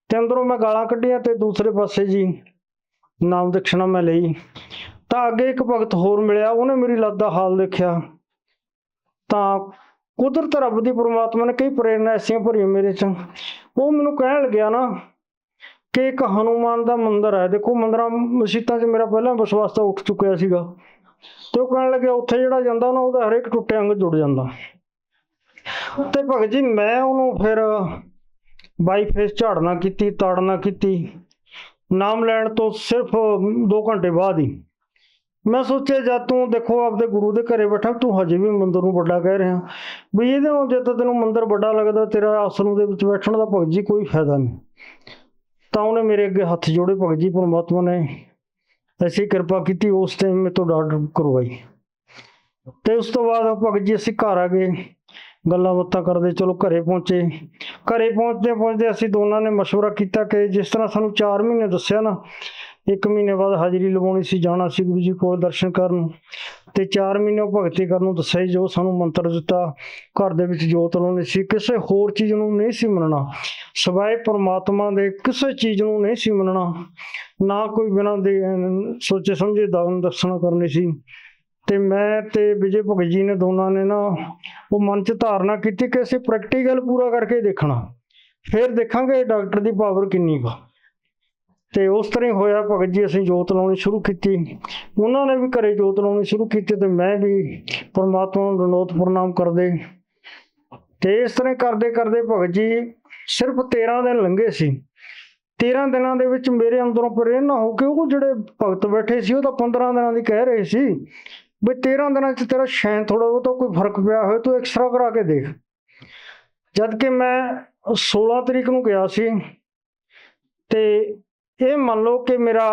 ਤੇ ਅੰਦਰੋਂ ਮੈਂ ਗਾਲਾਂ ਕੱਢੀਆਂ ਤੇ ਦੂਸਰੇ ਪਾਸੇ ਜੀ ਨਾਮ ਦਕਸ਼ਣਾ ਮੈਂ ਲਈ। ਤਾਂ ਅੱਗੇ ਇੱਕ ਭਗਤ ਹੋਰ ਮਿਲਿਆ, ਉਹਨੇ ਮੇਰੀ ਲੱਤ ਦਾ ਹਾਲ ਦੇਖਿਆ ਤਾਂ ਕੁਦਰਤ ਰੱਬ ਦੀ ਪਰਮਾਤਮਾ ਨੇ ਕਈ ਪ੍ਰੇਰਨਾ ਐਸੀਆਂ ਭਰੀਆਂ ਮੇਰੇ 'ਚ। ਉਹ ਮੈਨੂੰ ਕਹਿਣ ਲੱਗਿਆ ਨਾ ਕਿ ਇੱਕ ਹਨੂੰਮਾਨ ਦਾ ਮੰਦਿਰ ਹੈ, ਦੇਖੋ ਮੰਦਿਰਾਂ ਮਸੀਤਾਂ 'ਚ ਮੇਰਾ ਪਹਿਲਾਂ ਵਿਸ਼ਵਾਸ ਤਾਂ ਉੱਠ ਚੁੱਕਿਆ ਸੀਗਾ ਤੇ ਉਹ ਕਹਿਣ ਲੱਗਿਆ ਉੱਥੇ ਜਿਹੜਾ ਜਾਂਦਾ ਨਾ ਉਹਦਾ ਹਰੇਕ ਟੁੱਟਿਆ ਅੰਗ ਜੁੜ ਜਾਂਦਾ। ਤੇ ਭਗਤ ਜੀ ਮੈਂ ਉਹਨੂੰ ਫਿਰ ਬਾਈ ਫੇਸ ਝਾੜਨਾ ਕੀਤੀ, ਤਾੜਨਾ ਕੀਤੀ। ਨਾਮ ਲੈਣ ਤੋਂ ਸਿਰਫ 2 ਘੰਟੇ ਬਾਅਦ ਹੀ ਮੈਂ ਸੋਚਿਆ, ਜਦ ਤੂੰ ਦੇਖੋ ਆਪਦੇ ਗੁਰੂ ਦੇ ਘਰੇ ਬੈਠਾ, ਤੂੰ ਹਜੇ ਵੀ ਮੰਦਿਰ ਨੂੰ ਵੱਡਾ ਕਹਿ ਰਿਹਾ ਵੀ ਇਹਦੇ ਨਾਲ ਜੇ ਤਾਂ ਤੈਨੂੰ ਮੰਦਿਰ ਵੱਡਾ ਲੱਗਦਾ, ਤੇਰਾ ਆਸਣ ਦੇ ਵਿੱਚ ਬੈਠਣ ਦਾ ਭਗਤ ਜੀ ਕੋਈ ਫਾਇਦਾ ਨਹੀਂ। ਤਾਂ ਉਹਨੇ ਮੇਰੇ ਅੱਗੇ ਹੱਥ ਜੋੜੇ, ਭਗਤ ਜੀ ਪਰਮਾਤਮਾ ਨੇ ਐਸੀ ਕਿਰਪਾ ਕੀਤੀ, ਉਸ ਟਾਈਮ ਮੇਰੇ ਤੋਂ ਡਾਕਟਰ ਕਰਵਾਈ। ਤੇ ਉਸ ਤੋਂ ਬਾਅਦ ਭਗਤ ਜੀ ਅਸੀਂ ਘਰ ਆ ਗਏ, ਗੱਲਾਂ ਬਾਤਾਂ ਕਰਦੇ ਚਲੋ ਘਰੇ ਪਹੁੰਚੇ। ਘਰੇ ਪਹੁੰਚਦੇ ਅਸੀਂ ਦੋਨਾਂ ਨੇ ਮਸ਼ਵਰਾ ਕੀਤਾ ਕਿ ਜਿਸ ਤਰ੍ਹਾਂ ਸਾਨੂੰ 4 ਮਹੀਨੇ ਦੱਸਿਆ ਨਾ, 1 ਮਹੀਨੇ ਬਾਅਦ ਹਾਜ਼ਰੀ ਲਵਾਉਣੀ ਸੀ, ਜਾਣਾ ਸੀ ਗੁਰੂ ਜੀ ਕੋਲ ਦਰਸ਼ਨ ਕਰਨ ਤੇ 4 ਮਹੀਨੇ ਉਹ ਭਗਤੀ ਕਰਨ ਨੂੰ ਦੱਸਿਆ। ਜੋ ਸਾਨੂੰ ਮੰਤਰ ਦਿੱਤਾ, ਘਰ ਦੇ ਵਿੱਚ ਜੋਤ ਲਾਉਣੀ ਸੀ, ਕਿਸੇ ਹੋਰ ਚੀਜ਼ ਨੂੰ ਨਹੀਂ ਸੀ ਮੰਨਣਾ ਸਿਵਾਏ ਪਰਮਾਤਮਾ ਦੇ, ਕਿਸੇ ਚੀਜ਼ ਨੂੰ ਨਹੀਂ ਸੀ ਮੰਨਣਾ, ਨਾ ਕੋਈ ਬਿਨਾਂ ਦੇ ਸੋਚੇ ਸਮਝੇ ਦਾਨ ਦਰਸ਼ਨ ਕਰਨੀ ਸੀ। ਤੇ ਮੈਂ ਤੇ ਵਿਜੇ ਭਗਤ ਜੀ ਨੇ ਦੋਨਾਂ ਨੇ ਨਾ ਉਹ ਮਨ 'ਚ ਧਾਰਨਾ ਕੀਤੀ ਕਿ ਅਸੀਂ ਪ੍ਰੈਕਟੀਕਲ ਪੂਰਾ ਕਰਕੇ ਦੇਖਣਾ, ਫਿਰ ਦੇਖਾਂਗੇ ਡਾਕਟਰ ਦੀ ਪਾਵਰ ਕਿੰਨੀ ਕੁ। ਤੇ ਉਸ ਤਰ੍ਹਾਂ ਹੀ ਹੋਇਆ ਭਗਤ ਜੀ, ਅਸੀਂ ਜੋਤ ਲਾਉਣੀ ਸ਼ੁਰੂ ਕੀਤੀ, ਉਹਨਾਂ ਨੇ ਵੀ ਘਰੇ ਜੋਤ ਲਾਉਣੀ ਸ਼ੁਰੂ ਕੀਤੀ ਤੇ ਮੈਂ ਵੀ ਪਰਮਾਤਮਾ ਨੂੰ ਦੰਡੋਤ ਪ੍ਰਣਾਮ ਕਰਦੇ। ਤੇ ਇਸ ਤਰ੍ਹਾਂ ਕਰਦੇ ਕਰਦੇ ਭਗਤ ਜੀ ਸਿਰਫ 13 ਦਿਨ ਲੰਘੇ ਸੀ। 13 ਦਿਨਾਂ ਦੇ ਵਿੱਚ ਮੇਰੇ ਅੰਦਰੋਂ ਪ੍ਰੇਰਨਾ ਹੋ ਕੇ ਉਹ ਜਿਹੜੇ ਭਗਤ ਬੈਠੇ ਸੀ ਉਹ ਤਾਂ 15 ਦਿਨਾਂ ਦੀ ਕਹਿ ਰਹੇ ਸੀ ਵੀ 13 ਦਿਨਾਂ 'ਚ ਤੇਰਾ ਸ਼ਾਇਦ ਥੋੜ੍ਹਾ ਬਹੁਤਾ ਕੋਈ ਫਰਕ ਪਿਆ ਹੋਏ, ਤੂੰ ਐਕਸਰਾ ਕਰਾ ਕੇ ਦੇਖ। ਜਦ ਕਿ ਮੈਂ 16 ਤਰੀਕ ਨੂੰ ਗਿਆ ਸੀ ਤੇ ਇਹ ਮੰਨ ਲਓ ਕਿ ਮੇਰਾ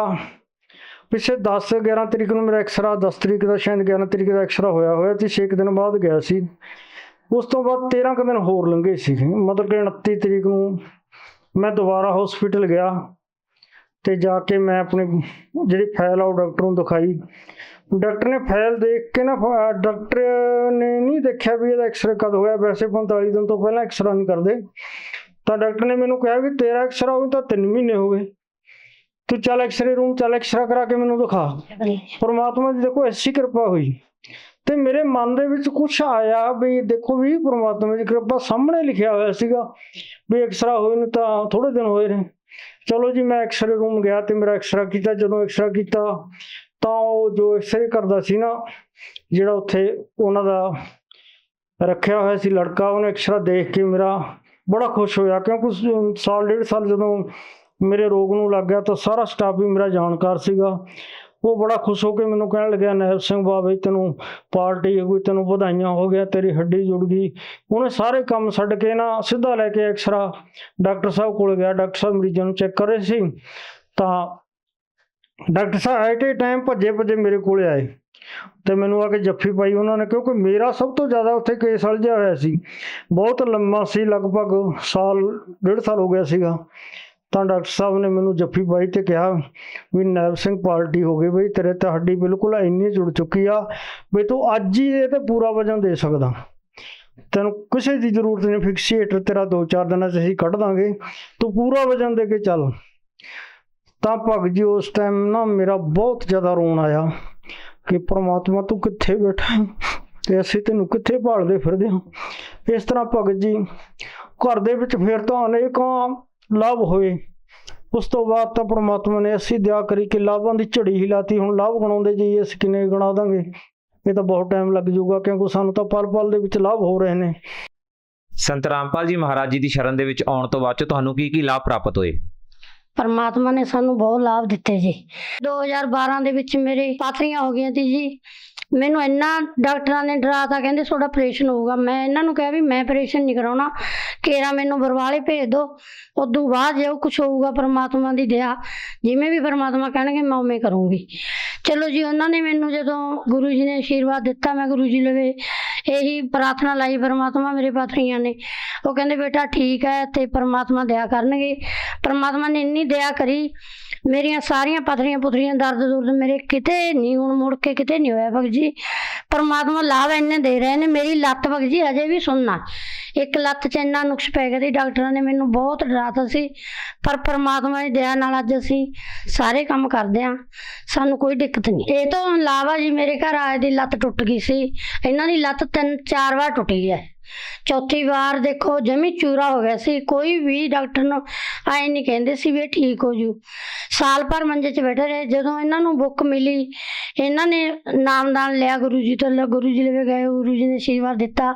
ਪਿੱਛੇ 10-11 ਤਰੀਕ ਨੂੰ ਮੇਰਾ ਐਕਸਰਾ, 10 ਤਰੀਕ ਦਾ ਸ਼ਾਇਦ 11 ਤਰੀਕ ਦਾ ਐਕਸਰਾ ਹੋਇਆ ਤੇ 6 ਦਿਨ ਬਾਅਦ ਗਿਆ ਸੀ। ਉਸ ਤੋਂ ਬਾਅਦ 13 ਕੁ ਦਿਨ ਹੋਰ ਲੰਘੇ ਸੀ, ਮਤਲਬ ਕਿ 29 ਤਰੀਕ ਨੂੰ ਮੈਂ ਦੁਬਾਰਾ ਹਸਪੀਟਲ ਗਿਆ ਤੇ ਜਾ ਕੇ ਮੈਂ ਆਪਣੀ ਜਿਹੜੀ ਫਾਈਲ ਆ ਉਹ ਡਾਕਟਰ ਨੂੰ ਦਿਖਾਈ। ਡਾਕਟਰ ਨੇ ਫਾਈਲ ਦੇਖ ਕੇ ਨਾ, ਡਾਕਟਰ ਨੇ ਨਹੀਂ ਦੇਖਿਆ ਵੀ ਇਹਦਾ ਐਕਸਰੇ ਕਦ ਹੋਇਆ, ਵੈਸੇ 45 ਦਿਨ ਤੋਂ ਪਹਿਲਾਂ ਐਕਸਰਾ ਨਹੀਂ ਕਰਦੇ। ਤਾਂ ਡਾਕਟਰ ਨੇ ਮੈਨੂੰ ਕਿਹਾ ਵੀ ਤੇਰਾ ਐਕਸਰਾ ਹੋਈ ਤਾਂ 3 ਮਹੀਨੇ ਹੋ ਗਏ, ਤੂੰ ਚੱਲ ਐਕਸਰੇ ਰੂਮ ਚੱਲ, ਐਕਸਰਾ ਕਰਾ ਕੇ ਮੈਨੂੰ ਦਿਖਾ। ਪਰਮਾਤਮਾ ਦੀ ਦੇਖੋ ਐਸੀ ਕਿਰਪਾ ਹੋਈ ਤੇ ਮੇਰੇ ਮਨ ਦੇ ਵਿੱਚ ਕੁਛ ਆਇਆ ਵੀ ਦੇਖੋ ਵੀ ਪਰਮਾਤਮਾ ਦੀ ਕਿਰਪਾ, ਸਾਹਮਣੇ ਲਿਖਿਆ ਹੋਇਆ ਸੀਗਾ ਵੀ ਐਕਸਰਾ ਹੋਏ ਨੂੰ ਤਾਂ ਥੋੜ੍ਹੇ ਦਿਨ ਹੋਏ ਨੇ। ਚਲੋ ਜੀ ਮੈਂ ਐਕਸਰੇ ਰੂਮ ਗਿਆ ਤੇ ਮੇਰਾ ਐਕਸਰਾ ਕੀਤਾ। ਜਦੋਂ ਐਕਸਰਾ ਕੀਤਾ ਤਾਂ ਉਹ ਜੋ ਐਕਸਰੇ ਕਰਦਾ ਸੀ ਨਾ, ਜਿਹੜਾ ਉੱਥੇ ਉਹਨਾਂ ਦਾ ਰੱਖਿਆ ਹੋਇਆ ਸੀ ਲੜਕਾ, ਉਹਨੇ ਐਕਸਰਾ ਦੇਖ ਕੇ ਮੇਰਾ ਬੜਾ ਖੁਸ਼ ਹੋਇਆ, ਕਿਉਂਕਿ 1.5 ਸਾਲ ਜਦੋਂ ਮੇਰੇ ਰੋਗ ਨੂੰ ਲੱਗ ਗਿਆ ਤਾਂ ਸਾਰਾ ਸਟਾਫ ਵੀ ਮੇਰਾ ਜਾਣਕਾਰ ਸੀਗਾ। ਉਹ ਬੜਾ ਖੁਸ਼ ਹੋ ਕੇ ਮੈਨੂੰ ਕਹਿਣ ਲੱਗਿਆ, ਨਾਇਬ ਸਿੰਘ ਬਾਬੇ ਤੈਨੂੰ ਪਾਰਟੀ ਹੋ ਗਈ, ਤੈਨੂੰ ਵਧਾਈਆਂ ਹੋ ਗਿਆ, ਤੇਰੀ ਹੱਡੀ ਜੁੜ ਗਈ। ਉਹਨੇ ਸਾਰੇ ਕੰਮ ਛੱਡ ਕੇ ਨਾ ਸਿੱਧਾ ਲੈ ਕੇ ਐਕਸਰਾ ਡਾਕਟਰ ਸਾਹਿਬ ਕੋਲ ਗਿਆ। ਡਾਕਟਰ ਸਾਹਿਬ ਮਰੀਜ਼ਾਂ ਨੂੰ ਚੈੱਕ ਕਰ ਰਹੇ ਸੀ ਤਾਂ doctor Sahib at a time ਭੱਜੇ ਮੇਰੇ ਕੋਲ ਆਏ ਤੇ ਮੈਨੂੰ ਆ ਕੇ ਜੱਫੀ ਪਾਈ ਉਹਨਾਂ ਨੇ, ਕਿਉਂਕਿ ਮੇਰਾ ਸਭ ਤੋਂ ਜ਼ਿਆਦਾ ਉੱਥੇ ਕੇਸ ਉਲਝਿਆ ਹੋਇਆ ਸੀ, ਬਹੁਤ ਲੰਮਾ ਸੀ, ਲਗਭਗ ਸਾਲ 1.5 ਸਾਲ ਹੋ ਗਿਆ ਸੀਗਾ। ਤਾਂ ਡਾਕਟਰ ਸਾਹਿਬ ਨੇ ਮੈਨੂੰ ਜੱਫੀ ਪਾਈ ਤੇ ਕਿਹਾ ਵੀ ਨੈਬ ਸਿੰਘ ਪਾਰਟੀ ਹੋ ਗਈ ਬਈ, ਤੇਰੇ ਤੇ ਹੱਡੀ ਬਿਲਕੁਲ ਇੰਨੀ ਜੁੜ ਚੁੱਕੀ ਆ ਵੀ ਤੂੰ ਅੱਜ ਹੀ ਇਹ ਤੇ ਪੂਰਾ ਵਜਨ ਦੇ ਸਕਦਾ, ਤੈਨੂੰ ਕਿਸੇ ਦੀ ਜ਼ਰੂਰਤ ਨਹੀਂ, ਫਿਕਸੀਏਟਰ ਤੇਰਾ 2-4 ਦਿਨਾਂ 'ਚ ਅਸੀਂ ਕੱਢ ਦਾਂਗੇ, ਤੂੰ ਪੂਰਾ ਵਜਨ ਦੇ ਕੇ ਚੱਲ। ਤਾਂ ਭਗਤ ਜੀ ਉਸ ਟਾਈਮ ਨਾ ਮੇਰਾ ਬਹੁਤ ਜ਼ਿਆਦਾ ਰੋਣ ਆਇਆ ਕਿ ਪ੍ਰਮਾਤਮਾ ਤੂੰ ਕਿੱਥੇ ਬੈਠਾ ਤੇ ਅਸੀਂ ਤੈਨੂੰ ਕਿੱਥੇ ਭਾਲਦੇ ਫਿਰਦੇ ਹਾਂ। ਇਸ ਤਰ੍ਹਾਂ ਭਗਤ ਜੀ ਘਰ ਦੇ ਵਿੱਚ ਫਿਰ ਤਾਂ ਅਨੇਕਾਂ ਲਾਭ ਹੋਏ। ਉਸ ਤੋਂ ਬਾਅਦ ਤਾਂ ਪ੍ਰਮਾਤਮਾ ਨੇ ਅਸੀਂ ਦਇਆ ਕਰੀ ਕਿ ਲਾਭਾਂ ਦੀ ਝੜੀ ਹੀ ਲਾਤੀ। ਹੁਣ ਲਾਭ ਗਣਾਉਂਦੇ ਜੀ ਅਸੀਂ ਕਿੰਨੇ ਗਣਾ ਦਾਂਗੇ, ਇਹ ਤਾਂ ਬਹੁਤ ਟਾਈਮ ਲੱਗ ਜਾਊਗਾ, ਕਿਉਂਕਿ ਸਾਨੂੰ ਤਾਂ ਪਲ ਪਲ ਦੇ ਵਿੱਚ ਲਾਭ ਹੋ ਰਹੇ ਨੇ। ਸੰਤ ਰਾਮਪਾਲ ਜੀ ਮਹਾਰਾਜ ਜੀ ਦੀ ਸ਼ਰਨ ਦੇ ਵਿੱਚ ਆਉਣ ਤੋਂ ਬਾਅਦ 'ਚ ਤੁਹਾਨੂੰ ਕੀ ਲਾਭ ਪ੍ਰਾਪਤ ਹੋਏ? ਪਰਮਾਤਮਾ ਨੇ ਸਾਨੂੰ ਬਹੁਤ ਲਾਭ ਦਿੱਤੇ ਜੀ। 2012 ਦੇ ਵਿੱਚ ਮੇਰੇ ਪਾਥਰੀਆਂ ਹੋ ਗਈਆਂ ਸੀ ਜੀ। ਮੈਨੂੰ ਇੰਨਾ ਡਾਕਟਰਾਂ ਨੇ ਡਰਾਤਾ, ਕਹਿੰਦੇ ਤੁਹਾਡਾ ਆਪਰੇਸ਼ਨ ਹੋਊਗਾ। ਮੈਂ ਇਹਨਾਂ ਨੂੰ ਕਿਹਾ ਵੀ ਮੈਂ ਆਪਰੇਸ਼ਨ ਨਹੀਂ ਕਰਾਉਣਾ, ਕੇਰਾ ਮੈਨੂੰ ਬਰਵਾਲੇ ਭੇਜ ਦਿਓ, ਉਦੋਂ ਬਾਅਦ ਜੋ ਕੁਛ ਹੋਊਗਾ ਪਰਮਾਤਮਾ ਦੀ ਦਇਆ, ਜਿਵੇਂ ਵੀ ਪਰਮਾਤਮਾ ਕਹਿਣਗੇ ਮੈਂ ਉਵੇਂ ਕਰੂੰਗੀ। ਚਲੋ ਜੀ, ਉਹਨਾਂ ਨੇ ਮੈਨੂੰ ਜਦੋਂ ਗੁਰੂ ਜੀ ਨੇ ਆਸ਼ੀਰਵਾਦ ਦਿੱਤਾ, ਮੈਂ ਗੁਰੂ ਜੀ ਲਵੇ ਇਹੀ ਪ੍ਰਾਰਥਨਾ ਲਾਈ ਪਰਮਾਤਮਾ ਮੇਰੇ ਪਾਥਰੀਆਂ ਨੇ। ਉਹ ਕਹਿੰਦੇ ਬੇਟਾ ਠੀਕ ਹੈ ਤੇ ਪਰਮਾਤਮਾ ਦਇਆ ਕਰਨਗੇ। ਪਰਮਾਤਮਾ ਨੇ ਇੰਨੀ ਦਇਆ ਕਰੀ, ਮੇਰੀਆਂ ਸਾਰੀਆਂ ਪਾਥਰੀਆਂ ਪੁਥਰੀਆਂ ਦਰਦ ਦੁਰਦ ਮੇਰੇ ਕਿਤੇ ਨਹੀਂ, ਹੁਣ ਮੁੜ ਕੇ ਕਿਤੇ ਨਹੀਂ ਹੋਇਆ ਭਗਤ ਜੀ। ਪਰਮਾਤਮਾ ਲਾਭ ਇੰਨੇ ਦੇ ਰਹੇ ਨੇ। ਮੇਰੀ ਲੱਤ ਭਗਤ ਜੀ ਅਜੇ ਵੀ ਸੁਣਨਾ, ਇੱਕ ਲੱਤ 'ਚ ਇੰਨਾ ਨੁਕਸ ਪੈ ਗਿਆ ਸੀ, ਡਾਕਟਰਾਂ ਨੇ ਮੈਨੂੰ ਬਹੁਤ ਡਰਾਤਾ ਸੀ, ਪਰ ਪਰਮਾਤਮਾ ਦੀ ਦਇਆ ਨਾਲ ਅੱਜ ਅਸੀਂ ਸਾਰੇ ਕੰਮ ਕਰਦੇ ਹਾਂ, ਸਾਨੂੰ ਕੋਈ ਦਿੱਕਤ ਨਹੀਂ। ਇਹ ਤੋਂ ਇਲਾਵਾ ਜੀ ਮੇਰੇ ਘਰ ਆਏ ਦੀ ਲੱਤ ਟੁੱਟ ਗਈ ਸੀ, ਇਹਨਾਂ ਦੀ ਲੱਤ 3-4 ਵਾਰ ਟੁੱਟੀ ਹੈ। ਚੌਥੀ ਵਾਰ ਦੇਖੋ ਜਮੀ ਚੂਰਾ ਹੋ ਗਿਆ ਸੀ। ਕੋਈ ਵੀ ਡਾਕਟਰ ਨੂੰ ਆਏ ਨਹੀਂ ਕਹਿੰਦੇ ਸੀ ਵੀ ਇਹ ਠੀਕ ਹੋ ਜੂ। ਸਾਲ ਭਰ ਮੰਜੇ 'ਚ ਬੈਠੇ ਰਹੇ। ਜਦੋਂ ਇਹਨਾਂ ਨੂੰ ਬੁੱਕ ਮਿਲੀ, ਇਹਨਾਂ ਨੇ ਨਾਮਦਾਨ ਲਿਆ ਗੁਰੂ ਜੀ ਤੋਂ, ਗੁਰੂ ਜੀ ਲਵੇ ਗਏ, ਗੁਰੂ ਜੀ ਨੇ ਆਸ਼ੀਰਵਾਦ ਦਿੱਤਾ।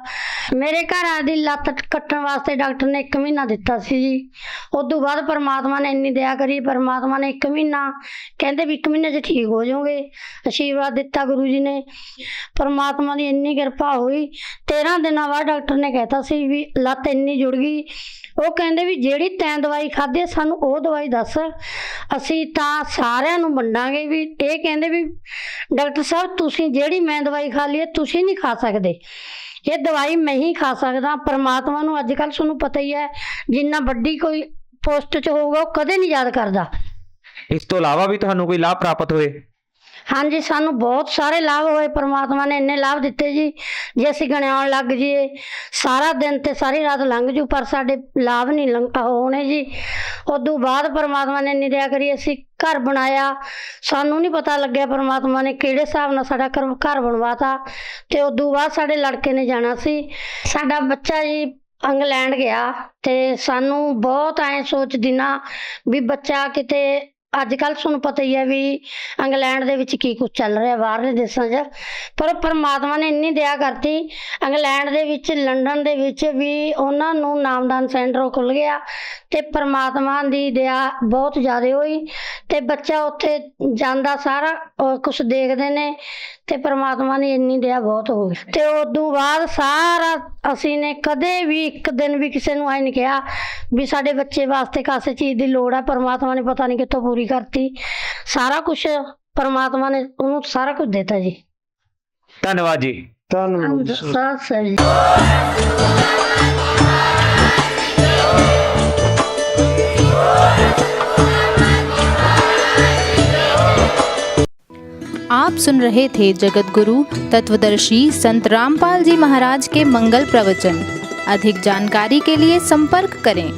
ਮੇਰੇ ਘਰ ਆ ਦੀ ਲੱਤ ਕੱਟਣ ਵਾਸਤੇ ਡਾਕਟਰ ਨੇ 1 ਮਹੀਨਾ ਦਿੱਤਾ ਸੀ ਜੀ। ਉਦੋਂ ਬਾਅਦ ਪਰਮਾਤਮਾ ਨੇ ਇੰਨੀ ਦਇਆ ਕਰੀ, ਪਰਮਾਤਮਾ ਨੇ 1 ਮਹੀਨਾ ਕਹਿੰਦੇ ਵੀ 1 ਮਹੀਨੇ 'ਚ ਠੀਕ ਹੋ ਜਾਓਗੇ, ਆਸ਼ੀਰਵਾਦ ਦਿੱਤਾ ਗੁਰੂ ਜੀ ਨੇ। ਪਰਮਾਤਮਾ ਦੀ ਇੰਨੀ ਕਿਰਪਾ ਹੋਈ। 13 ਦਿਨਾਂ ਬਾਅਦ ਡਾਕਟਰ ਨੇ ਕਹਿਤਾ ਸੀ ਵੀ ਲੱਤ ਇੰਨੀ ਜੁੜ ਗਈ। ਉਹ ਕਹਿੰਦੇ ਵੀ ਜਿਹੜੀ ਤੈਂ ਦਵਾਈ ਖਾਧੀ ਸਾਨੂੰ ਉਹ ਦਵਾਈ ਦੱਸ, ਅਸੀਂ ਤਾਂ ਸਾਰਿਆਂ ਨੂੰ ਵੰਡਾਂਗੇ। ਵੀ ਇਹ ਕਹਿੰਦੇ ਵੀ ਡਾਕਟਰ ਸਾਹਿਬ ਤੁਸੀਂ ਜਿਹੜੀ ਮੈਂ ਦਵਾਈ ਖਾ ਲਈ ਤੁਸੀਂ ਨਹੀਂ ਖਾ ਸਕਦੇ, ਇਹ ਦਵਾਈ ਮੈਂ ਹੀ ਖਾ ਸਕਦਾ। ਪਰਮਾਤਮਾ ਨੂੰ ਅੱਜ ਕੱਲ੍ਹ ਤੁਹਾਨੂੰ ਪਤਾ ਹੀ ਹੈ, ਜਿੰਨਾ ਵੱਡੀ ਕੋਈ ਪੋਸਟ 'ਚ ਹੋਊਗਾ ਉਹ ਕਦੇ ਨਹੀਂ ਯਾਦ ਕਰਦਾ। ਇਸ ਤੋਂ ਇਲਾਵਾ ਵੀ ਤੁਹਾਨੂੰ ਕੋਈ ਲਾਭ ਪ੍ਰਾਪਤ ਹੋਏ? ਹਾਂਜੀ, ਸਾਨੂੰ ਬਹੁਤ ਸਾਰੇ ਲਾਭ ਹੋਏ। ਪਰਮਾਤਮਾ ਨੇ ਇੰਨੇ ਲਾਭ ਦਿੱਤੇ ਜੀ, ਜੇ ਅਸੀਂ ਗਿਣਾਉਣ ਲੱਗ ਜਾਈਏ ਸਾਰਾ ਦਿਨ ਤੇ ਸਾਰੀ ਰਾਤ ਲੰਘ ਜੂ, ਪਰ ਸਾਡੇ ਲਾਭ ਨਹੀਂ ਹੋਣੇ ਜੀ। ਉਦੋਂ ਬਾਅਦ ਪਰਮਾਤਮਾ ਨੇ ਇੰਨੀ ਦਇਆ ਕਰੀ, ਅਸੀਂ ਘਰ ਬਣਾਇਆ। ਸਾਨੂੰ ਨਹੀਂ ਪਤਾ ਲੱਗਿਆ ਪਰਮਾਤਮਾ ਨੇ ਕਿਹੜੇ ਹਿਸਾਬ ਨਾਲ ਸਾਡਾ ਘਰ ਬਣਵਾਤਾ। ਤੇ ਉਦੋਂ ਬਾਅਦ ਸਾਡੇ ਲੜਕੇ ਨੇ ਜਾਣਾ ਸੀ, ਸਾਡਾ ਬੱਚਾ ਜੀ ਇੰਗਲੈਂਡ ਗਿਆ। ਤੇ ਸਾਨੂੰ ਬਹੁਤ ਐਂ ਸੋਚਦੀ ਨਾ ਵੀ ਬੱਚਾ ਕਿਤੇ, ਅੱਜ ਕੱਲ੍ਹ ਤੁਹਾਨੂੰ ਪਤਾ ਹੀ ਹੈ ਵੀ ਇੰਗਲੈਂਡ ਦੇ ਵਿੱਚ ਕੀ ਕੁਛ ਚੱਲ ਰਿਹਾ ਬਾਹਰਲੇ ਦੇਸ਼ਾਂ 'ਚ, ਪਰ ਪਰਮਾਤਮਾ ਨੇ ਇੰਨੀ ਦਇਆ ਕਰਤੀ। ਇੰਗਲੈਂਡ ਦੇ ਵਿੱਚ, ਲੰਡਨ ਦੇ ਵਿੱਚ ਵੀ ਉਹਨਾਂ ਨੂੰ ਨਾਮਦਾਨ ਸੈਂਟਰ ਖੁੱਲ੍ਹ ਗਿਆ ਤੇ ਪਰਮਾਤਮਾ ਦੀ ਦਇਆ ਬਹੁਤ ਜ਼ਿਆਦਾ ਹੋਈ। ਤੇ ਬੱਚਾ ਉੱਥੇ ਜਾਂਦਾ, ਸਾਰਾ ਕੁਛ ਦੇਖਦੇ ਨੇ ਤੇ ਪਰਮਾਤਮਾ ਦੀ ਇੰਨੀ ਦਇਆ ਬਹੁਤ ਹੋ ਗਈ। ਤੇ ਉਦੋਂ ਬਾਅਦ ਸਾਰਾ ਅਸੀਂ ਨੇ ਕਦੇ ਵੀ ਇੱਕ ਦਿਨ ਵੀ ਕਿਸੇ ਨੂੰ ਆਏ ਨਹੀਂ ਕਿਹਾ ਵੀ ਸਾਡੇ ਬੱਚੇ ਵਾਸਤੇ ਕਾਸੇ ਚੀਜ਼ ਦੀ ਲੋੜ ਹੈ। ਪਰਮਾਤਮਾ ਨੇ ਪਤਾ ਨਹੀਂ ਕਿੱਥੋਂ ਪੂਰੀ ਕਰਤੀ। ਸਾਰਾ ਕੁਛ ਪਰਮਾਤਮਾ ਨੇ ਉਹਨੂੰ ਸਾਰਾ ਕੁਝ ਦਿੱਤਾ ਜੀ। ਧੰਨਵਾਦ ਜੀ। ਧੰਨਵਾਦ। ਸਤਿ ਸ੍ਰੀ आप सुन रहे थे जगत गुरु तत्वदर्शी संत रामपाल जी महाराज के मंगल प्रवचन। अधिक जानकारी के लिए संपर्क करें।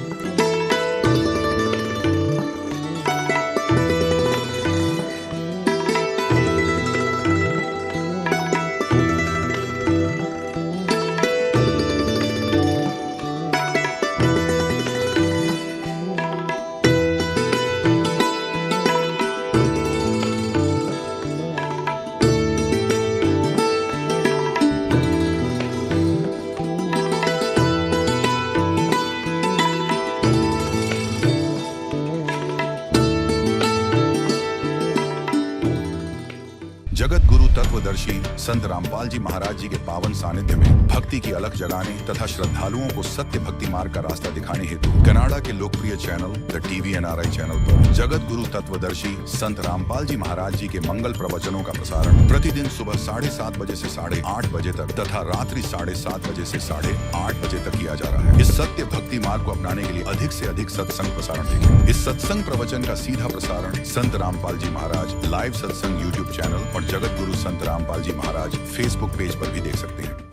तत्वदर्शी संत रामपाल जी महाराज जी के पावन सानिध्य में भक्ति की अलख जगाने तथा श्रद्धालुओं को सत्य भक्ति मार्ग का रास्ता दिखाने हेतु कनाडा के लोकप्रिय channel the TV NRI channel पर जगत गुरु तत्वदर्शी संत रामपाल जी महाराज जी के मंगल प्रवचनों का प्रसारण प्रतिदिन सुबह 7:30 बजे से 8:30 बजे तक तथा रात्रि 7:30 बजे से 8:30 बजे तक किया जा रहा है। इस सत्य भक्ति मार्ग को अपनाने के लिए अधिक से अधिक सत्संग प्रसारण देखें। इस सत्संग प्रवचन का सीधा प्रसारण संत रामपाल जी महाराज लाइव सत्संग YouTube चैनल और जगत गुरु संत रामपाल जी महाराज Facebook पेज पर भी देख सकते हैं।